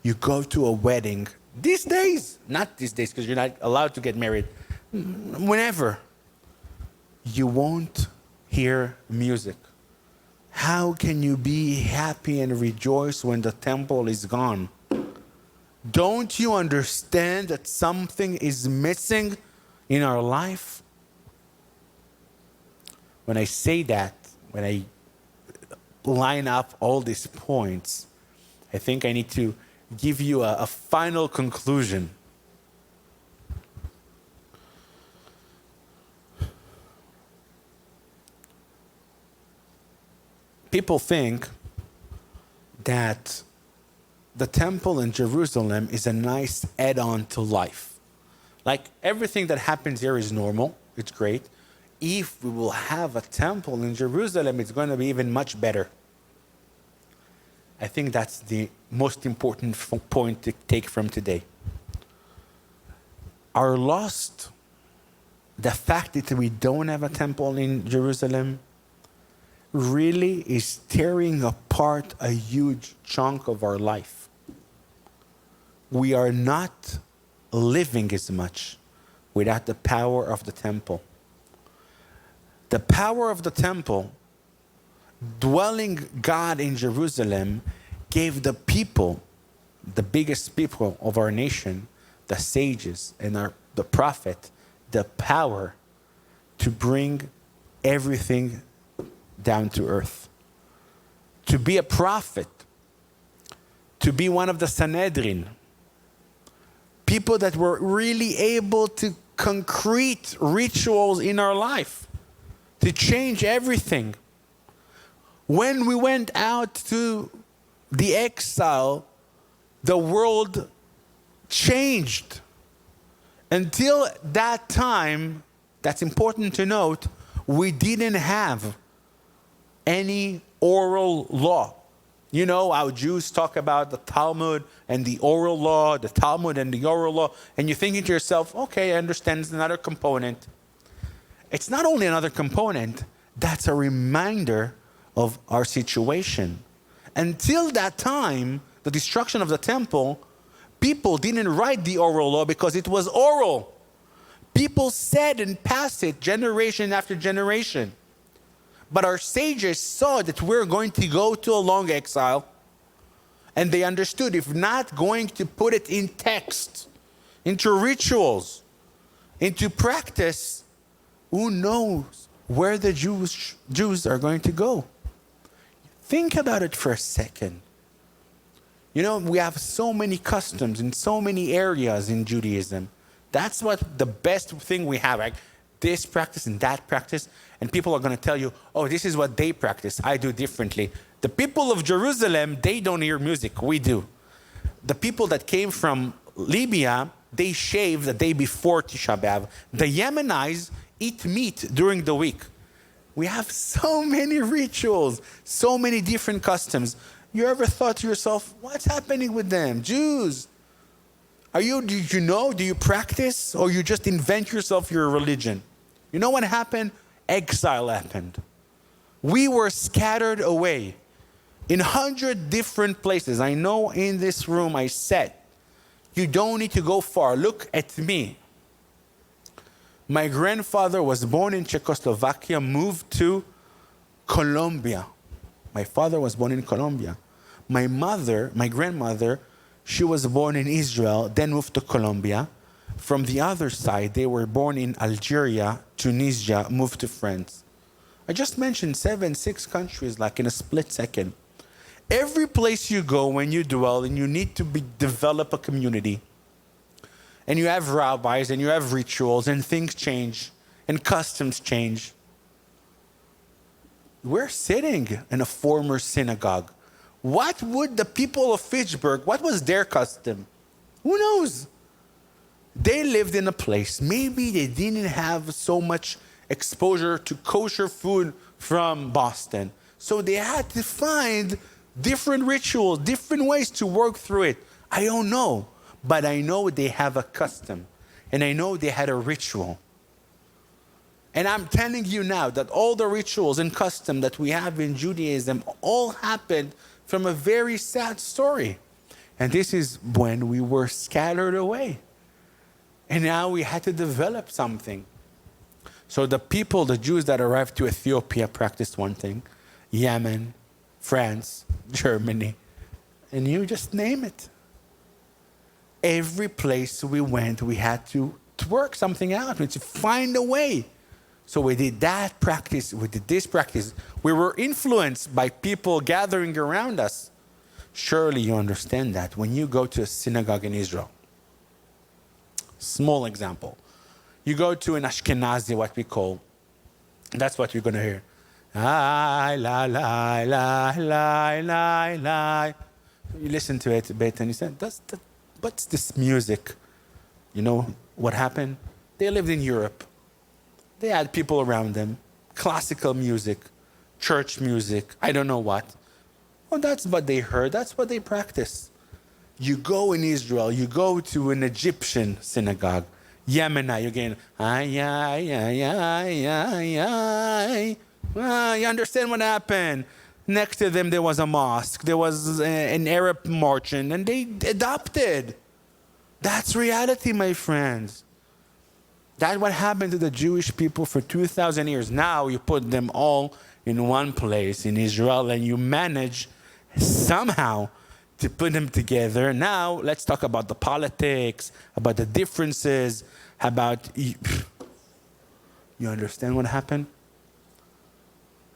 You go to a wedding these days, not these days because you're not allowed to get married, whenever, you won't hear music. How can you be happy and rejoice when the temple is gone? Don't you understand that something is missing in our life? When I say that, when I line up all these points, I think I need to give you a final conclusion. People think that the temple in Jerusalem is a nice add-on to life. Like everything that happens here is normal, it's great. If we will have a temple in Jerusalem, it's going to be even much better. I think that's the most important point to take from today. Our lost, the fact that we don't have a temple in Jerusalem, really is tearing apart a huge chunk of our life. We are not living as much without the power of the temple. The power of the temple, dwelling God in Jerusalem, gave the people, the biggest people of our nation, the sages and the prophet, the power to bring everything down to earth. To be a prophet, to be one of the Sanhedrin, people that were really able to concrete rituals in our life, to change everything. When we went out to the exile, the world changed. Until that time, that's important to note, we didn't have any oral law. You know how Jews talk about the Talmud and the oral law, the Talmud and the oral law, and you're thinking to yourself, okay, I understand, it's another component. It's not only another component, that's a reminder of our situation. Until that time, the destruction of the temple, people didn't write the oral law because it was oral. People said and passed it generation after generation. But our sages saw that we're going to go to a long exile, and they understood if not going to put it in text, into rituals, into practice, who knows where the Jews are going to go. Think about it for a second. You know, we have so many customs in so many areas in Judaism. That's what the best thing we have, right? This practice and that practice. And people are going to tell you, oh, this is what they practice. I do differently. The people of Jerusalem, they don't hear music. We do. The people that came from Libya, they shave the day before Tisha B'Av. The Yemenis eat meat during the week. We have so many rituals, so many different customs. You ever thought to yourself, what's happening with them? Jews, do you practice, or you just invent yourself your religion? You know what happened? Exile happened. We were scattered away in 100 different places. I know in this room I said, you don't need to go far. Look at me. My grandfather was born in Czechoslovakia, moved to Colombia. My father was born in Colombia. My grandmother, she was born in Israel, then moved to Colombia. From the other side, they were born in Algeria, Tunisia, moved to France. I just mentioned 6 countries like in a split second. Every place you go when you dwell and you need to develop a community, and you have rabbis and you have rituals and things change and customs change. We're sitting in a former synagogue. What would the people of Fitchburg, what was their custom? Who knows? They lived in a place, maybe they didn't have so much exposure to kosher food from Boston. So they had to find different rituals, different ways to work through it. I don't know, but I know they have a custom, and I know they had a ritual. And I'm telling you now that all the rituals and custom that we have in Judaism all happened from a very sad story. And this is when we were scattered away. And now we had to develop something. So the people, the Jews that arrived to Ethiopia practiced one thing. Yemen, France, Germany, and you just name it. Every place we went, we had to work something out, to find a way. So we did that practice, we did this practice. We were influenced by people gathering around us. Surely you understand that when you go to a synagogue in Israel. Small example. You go to an Ashkenazi, what we call, that's what you're going to hear. La, la, la, la, la, la, la. You listen to it a bit and you say, what's this music? You know what happened? They lived in Europe. They had people around them, classical music, church music, I don't know what. Well, that's what they heard, that's what they practiced. You go in Israel, you go to an Egyptian synagogue, Yemenite, you're getting, ay, ay, ay, ay, ay, ay. You understand what happened? Next to them, there was a mosque, there was an Arab merchant, and they adopted. That's reality, my friends. That's what happened to the Jewish people for 2,000 years. Now you put them all in one place in Israel and you manage somehow to put them together. Now let's talk about the politics, about the differences, about... You understand what happened?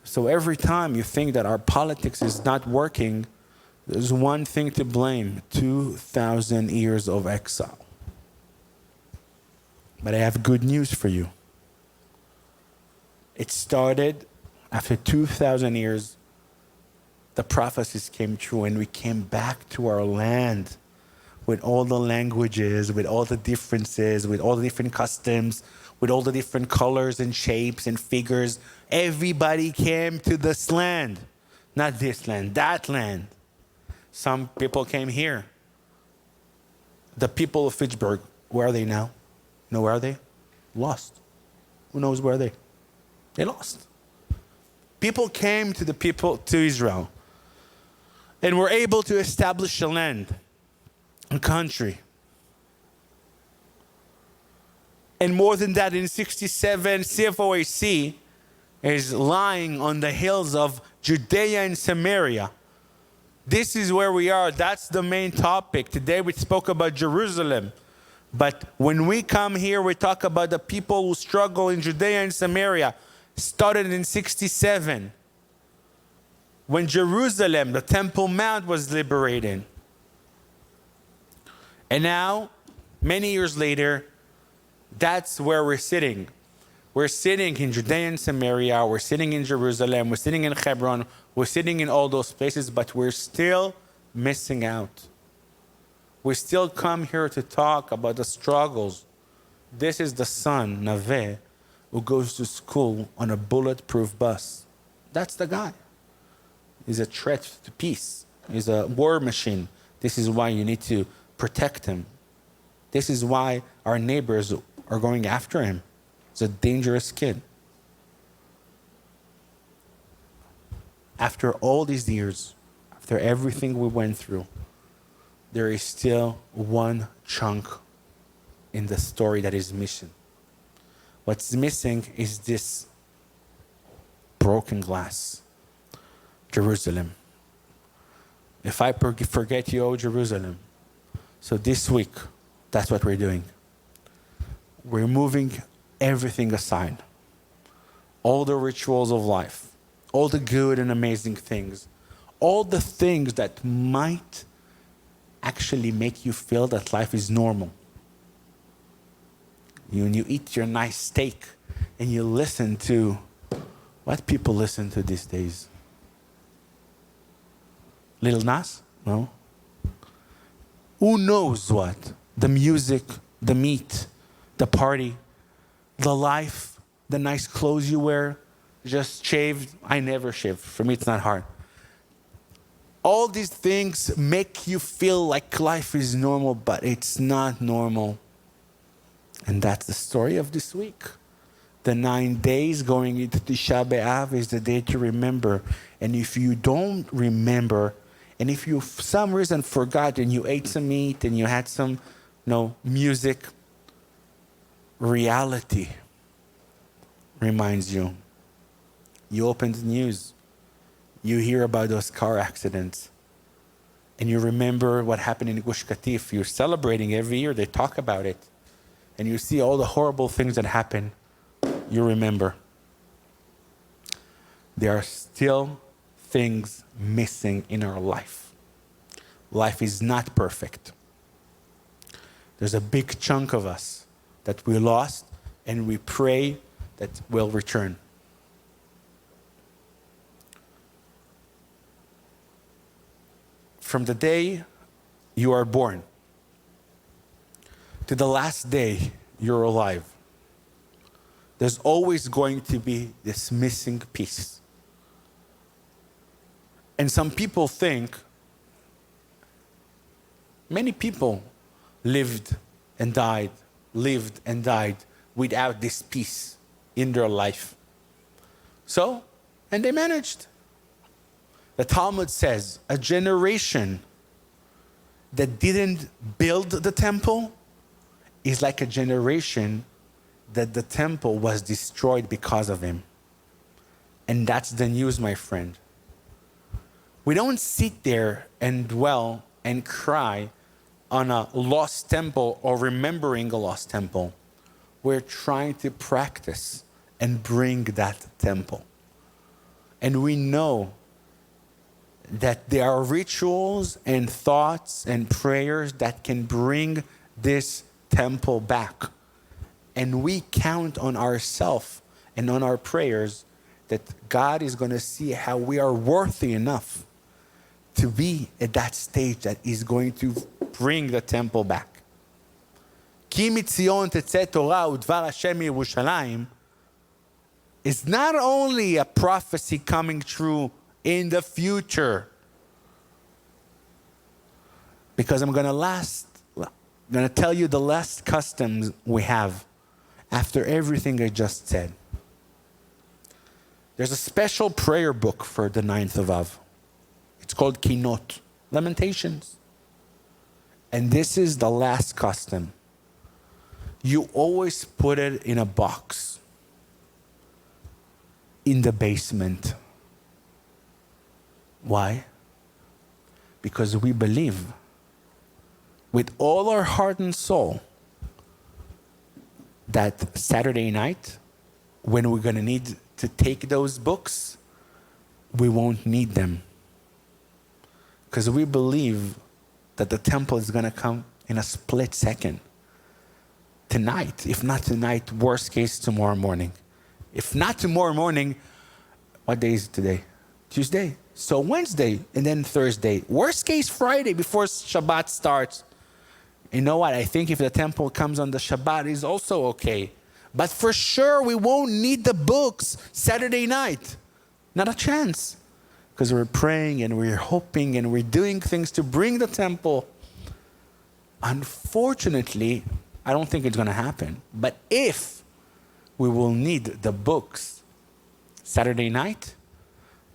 So every time you think that our politics is not working, there's one thing to blame: 2,000 years of exile. But I have good news for you. It started after 2,000 years. The prophecies came true and we came back to our land with all the languages, with all the differences, with all the different customs, with all the different colors and shapes and figures. Everybody came to this land. Not this land, that land. Some people came here. The people of Fitchburg, where are they now? You know where are they? Lost. Who knows where are they? They lost. People came to Israel and were able to establish a land, a country. And more than that, in 67, CFOAC is lying on the hills of Judea and Samaria. This is where we are. That's the main topic. Today we spoke about Jerusalem. But when we come here, we talk about the people who struggle in Judea and Samaria. Started in 67. When Jerusalem, the Temple Mount, was liberated. And now, many years later, that's where we're sitting. We're sitting in Judea and Samaria. We're sitting in Jerusalem. We're sitting in Hebron. We're sitting in all those places, but we're still missing out. We still come here to talk about the struggles. This is the son, Naveh, who goes to school on a bulletproof bus. That's the guy. He's a threat to peace. He's a war machine. This is why you need to protect him. This is why our neighbors are going after him. He's a dangerous kid. After all these years, after everything we went through, there is still one chunk in the story that is missing. What's missing is this broken glass. Jerusalem. If I forget you, oh Jerusalem. So this week, that's what we're doing. We're moving everything aside. all the rituals of life, all the good and amazing things, all the things that might actually make you feel that life is normal. When you eat your nice steak and you listen to what people listen to these days. Lil Nas? No. Who knows what? The music, the meat, the party, the life, the nice clothes you wear, just shaved. I never shave. For me, it's not hard. All these things make you feel like life is normal, but it's not normal. And that's the story of this week. The 9 days going into Tisha B'Av is the day to remember. And if you don't remember, and if you for some reason forgot and you ate some meat and you had some music, reality reminds you. You open the news, you hear about those car accidents, and you remember what happened in Gush Katif. You're celebrating every year, they talk about it. And you see all the horrible things that happen, you remember. There are still things missing in our life. Life is not perfect. There's a big chunk of us that we lost, and we pray that will return. From the day you are born to the last day you're alive, there's always going to be this missing piece. And some people think, many people lived and died without this piece in their life. So, and they managed. The Talmud says a generation that didn't build the temple is like a generation that the temple was destroyed because of him. And that's the news, my friend. We don't sit there and dwell and cry on a lost temple or remembering a lost temple. We're trying to practice and bring that temple. And we know that there are rituals and thoughts and prayers that can bring this temple back. And we count on ourselves and on our prayers that God is going to see how we are worthy enough to be at that stage that is going to bring the temple back. Ki mitzion tetzeh Torah udvar Hashem Yerushalayim is not only a prophecy coming true in the future, because I'm going to tell you the last customs we have after everything I just said. There's a special prayer book for the 9th of Av. It's called Kinot, Lamentations. And this is the last custom. You always put it in a box in the basement. Why? Because we believe with all our heart and soul that Saturday night, when we're going to need to take those books, we won't need them. Because we believe that the temple is going to come in a split second. Tonight, if not tonight, worst case tomorrow morning. If not tomorrow morning, what day is it today? Tuesday. So Wednesday and then Thursday. Worst case Friday before Shabbat starts. You know what? I think if the temple comes on the Shabbat, is also okay. But for sure, we won't need the books Saturday night. Not a chance. Because we're praying and we're hoping and we're doing things to bring the temple. Unfortunately, I don't think it's going to happen. But if we will need the books Saturday night,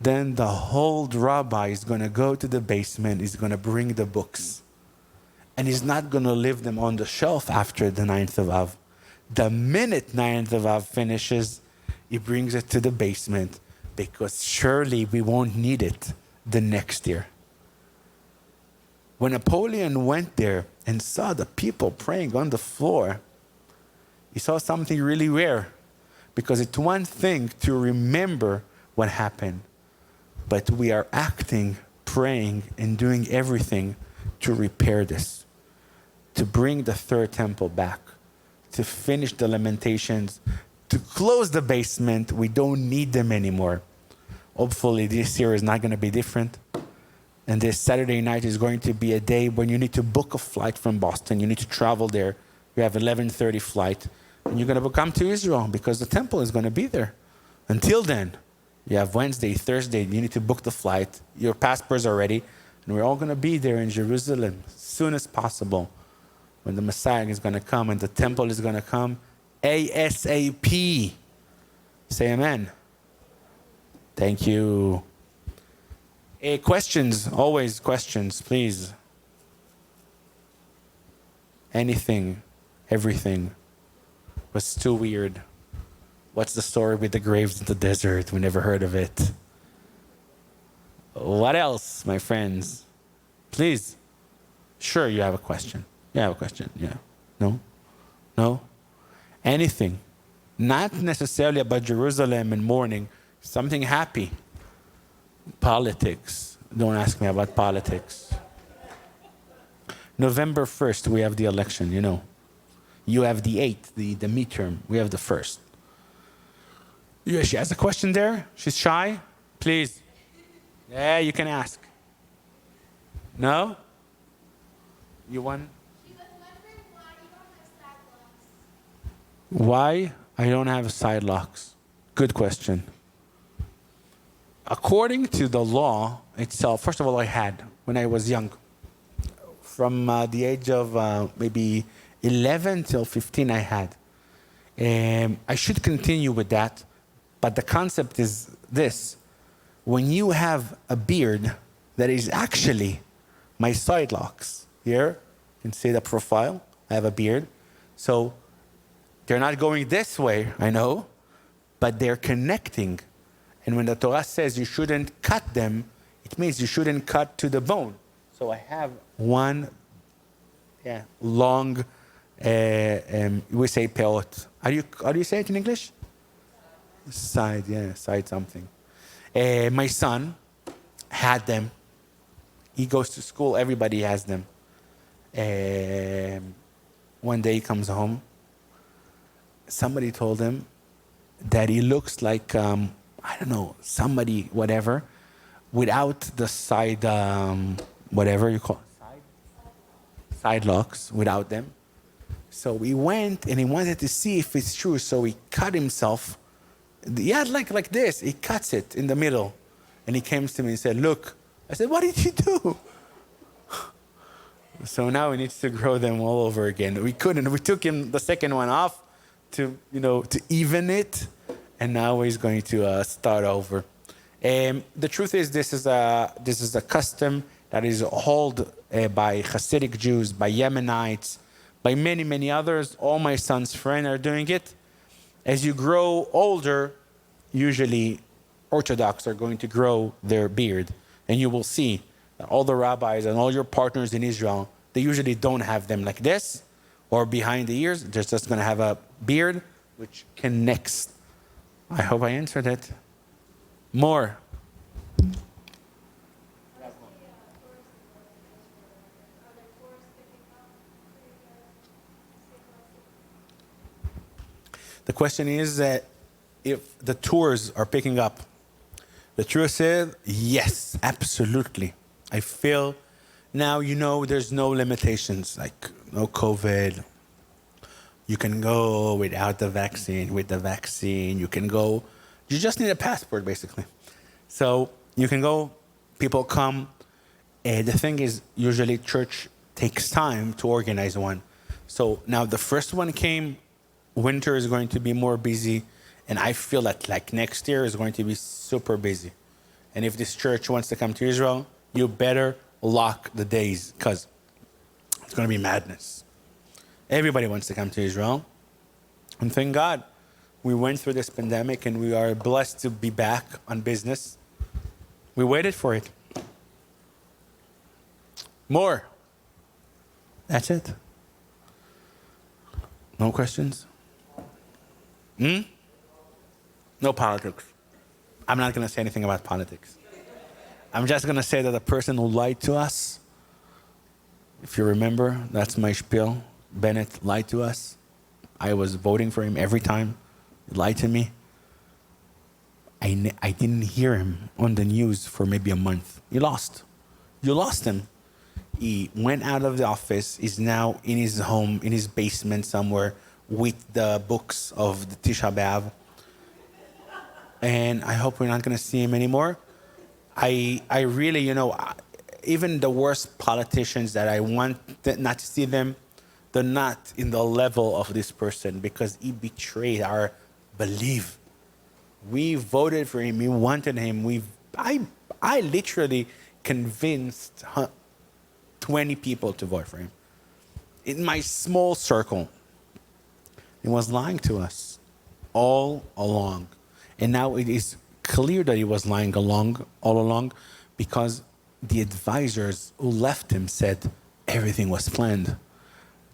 then the whole rabbi is going to go to the basement, is going to bring the books. And he's not going to leave them on the shelf after the 9th of Av. The minute 9th of Av finishes, he brings it to the basement because surely we won't need it the next year. When Napoleon went there and saw the people praying on the floor, he saw something really rare. Because it's one thing to remember what happened, but we are acting, praying, and doing everything to repair this, to bring the third temple back, to finish the lamentations, to close the basement. We don't need them anymore. Hopefully this year is not going to be different. And this Saturday night is going to be a day when you need to book a flight from Boston. You need to travel there. You have 11:30 flight. And you're going to come to Israel because the temple is going to be there. Until then, you have Wednesday, Thursday. You need to book the flight. Your passports are ready. And we're all going to be there in Jerusalem as soon as possible when the Messiah is going to come and the temple is going to come ASAP. Say amen. Thank you. Questions, always questions, please. Anything, everything was too weird. What's the story with the graves in the desert? We never heard of it. What else, my friends? Please. Sure, you have a question. You have a question, yeah. No? No? Anything. Not necessarily about Jerusalem and mourning. Something happy. Politics. Don't ask me about politics. November 1st, we have the election, you know. You have the 8th, the midterm. We have the 1st. Yeah, she has a question there. She's shy. Please. Yeah, you can ask. No? You want? She was wondering why you don't have side locks. Why I don't have side locks? Good question. According to the law itself, first of all, I had when I was young. From the age of maybe 11 till 15, I had. I should continue with that, but the concept is this. When you have a beard that is actually my side locks, here, you can see the profile, I have a beard. So they're not going this way, I know, but they're connecting. And when the Torah says you shouldn't cut them, it means you shouldn't cut to the bone. So I have one long, we say peot. How do you say it in English? Side, side something. My son had them. He goes to school, everybody has them. One day he comes home. Somebody told him that he looks like, I don't know, somebody, whatever, without the side, whatever you call it, side locks, without them. So he went and he wanted to see if it's true. So he cut himself. He had like this. He cuts it in the middle. And he came to me and said, look. I said, what did you do? So now he needs to grow them all over again. We couldn't. We took him the second one off to even it. And now he's going to start over. The truth is, this is a custom that is held by Hasidic Jews, by Yemenites, by many, many others. All my son's friends are doing it. As you grow older, usually Orthodox are going to grow their beard. And you will see that all the rabbis and all your partners in Israel, they usually don't have them like this or behind the ears. They're just going to have a beard which connects. I hope I answered it. More. The question is if the tours are picking up. The truth is, yes, absolutely. I feel now, there's no limitations, like no COVID. You can go without the vaccine, with the vaccine. You can go, you just need a passport, basically. So you can go, people come. The thing is, usually church takes time to organize one. So now the first one came, winter is going to be more busy. And I feel that like next year is going to be super busy. And if this church wants to come to Israel, you better lock the days because it's going to be madness. Everybody wants to come to Israel. And thank God we went through this pandemic and we are blessed to be back on business. We waited for it. More. That's it. No questions? No politics. I'm not going to say anything about politics. I'm just going to say that the person who lied to us, if you remember, that's my spiel. Bennett lied to us. I was voting for him every time. He lied to me. I didn't hear him on the news for maybe a month. You lost. You lost him. He went out of the office. He's now in his home, in his basement somewhere, with the books of the Tisha B'Av. And I hope we're not going to see him anymore. I really, even the worst politicians that I want not to see them, they're not in the level of this person because he betrayed our belief. We voted for him. We wanted him. I literally convinced 20 people to vote for him. In my small circle, he was lying to us all along. And now it is clear that he was lying all along because the advisors who left him said everything was planned.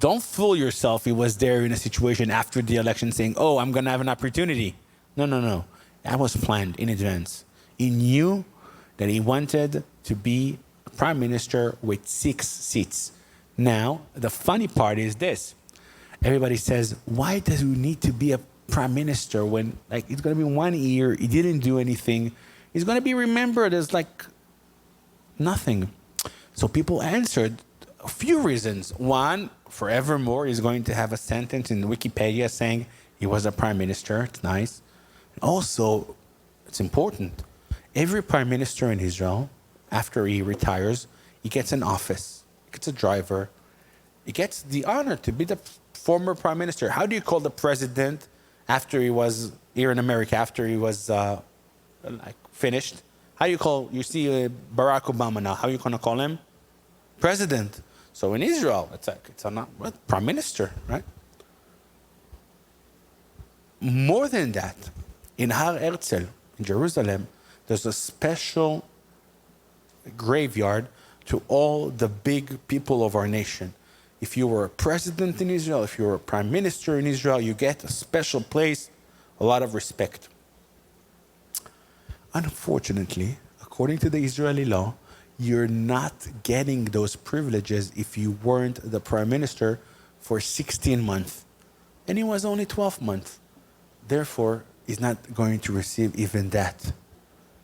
Don't fool yourself. He was there in a situation after the election saying, oh, I'm going to have an opportunity. No. That was planned in advance. He knew that he wanted to be prime minister with 6 seats. Now, the funny part is this. Everybody says, why does he need to be a prime minister when it's going to be 1 year, he didn't do anything. He's going to be remembered as nothing. So people answered a few reasons. One, forevermore, he's going to have a sentence in Wikipedia saying he was a prime minister. It's nice. Also, it's important. Every prime minister in Israel, after he retires, he gets an office, he gets a driver, he gets the honor to be the former prime minister. How do you call the president after he was here in America, after he was finished? How do you call, you see Barack Obama now, how are you going to call him? President. So in Israel, it's a prime minister, right? More than that, in Har Herzl, in Jerusalem, there's a special graveyard to all the big people of our nation. If you were a president in Israel, if you were a prime minister in Israel, you get a special place, a lot of respect. Unfortunately, according to the Israeli law, you're not getting those privileges if you weren't the prime minister for 16 months. And he was only 12 months. Therefore, he's not going to receive even that.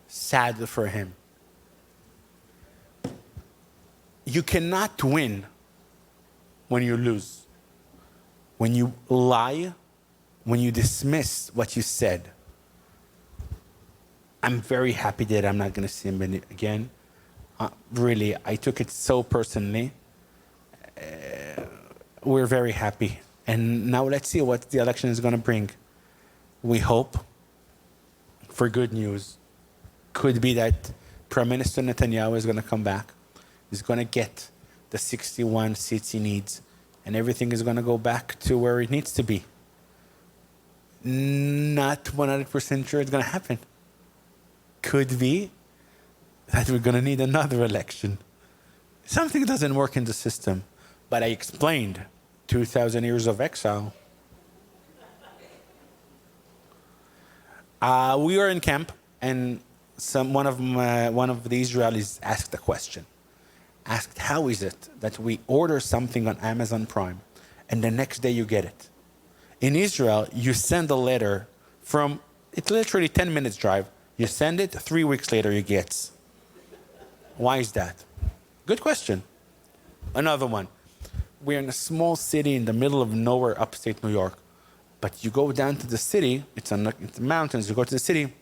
Sad for him. You cannot win when you lose. When you lie, when you dismiss what you said. I'm very happy that I'm not going to see him again. Really, I took it so personally. We're very happy. And now let's see what the election is going to bring. We hope for good news. Could be that Prime Minister Netanyahu is going to come back. He's going to get the 61 seats he needs. And everything is going to go back to where it needs to be. Not 100% sure it's going to happen. Could be that we're going to need another election. Something doesn't work in the system. But I explained 2,000 years of exile. We were in camp, and one of the Israelis asked a question. Asked, how is it that we order something on Amazon Prime, and the next day you get it? In Israel, you send a letter from, it's literally 10 minutes drive. You send it, 3 weeks later you get it. Why is that? Good question. Another one. We're in a small city in the middle of nowhere, upstate New York. But you go down to the city, it's in the mountains, you go to the city,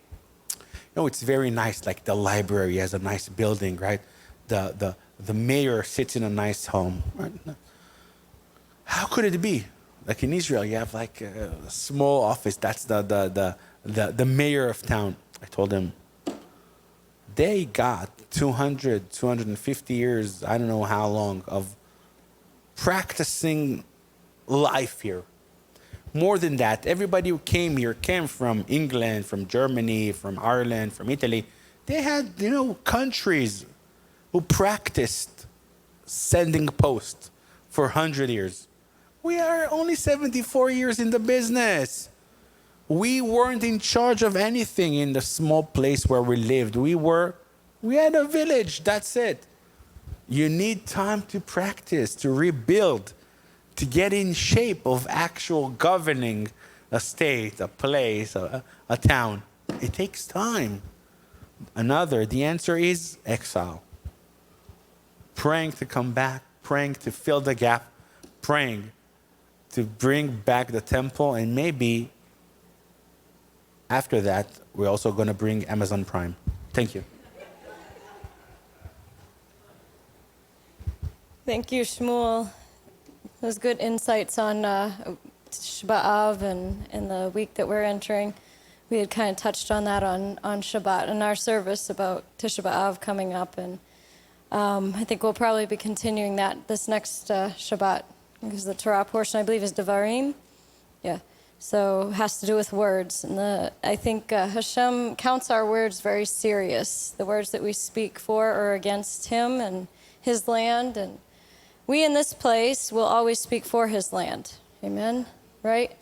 it's very nice, like the library has a nice building, right? The mayor sits in a nice home. Right? How could it be? Like in Israel, you have like a small office, that's the mayor of town. I told him, they got 200, 250 years, I don't know how long, of practicing life here. More than that, everybody who came here came from England, from Germany, from Ireland, from Italy. They had, countries who practiced sending post for 100 years. We are only 74 years in the business. We weren't in charge of anything in the small place where we lived. We had a village, that's it. You need time to practice, to rebuild, to get in shape of actual governing a state, a place, a town. It takes time. The answer is exile. Praying to come back, praying to fill the gap, praying to bring back the temple, and maybe after that, we're also going to bring Amazon Prime. Thank you. Thank you, Shmuel. Those good insights on Shabbat and the week that we're entering. We had kind of touched on that on Shabbat in our service about Tisha B'Av coming up, and I think we'll probably be continuing that this next Shabbat, because the Torah portion, I believe, is Devarim. Yeah, so it has to do with words, and I think Hashem counts our words very serious, the words that we speak for or against Him and His land, and we in this place will always speak for His land. Amen? Right?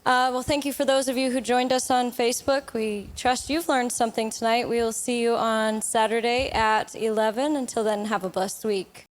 Well, thank you for those of you who joined us on Facebook. We trust you've learned something tonight. We will see you on Saturday at 11. Until then, have a blessed week.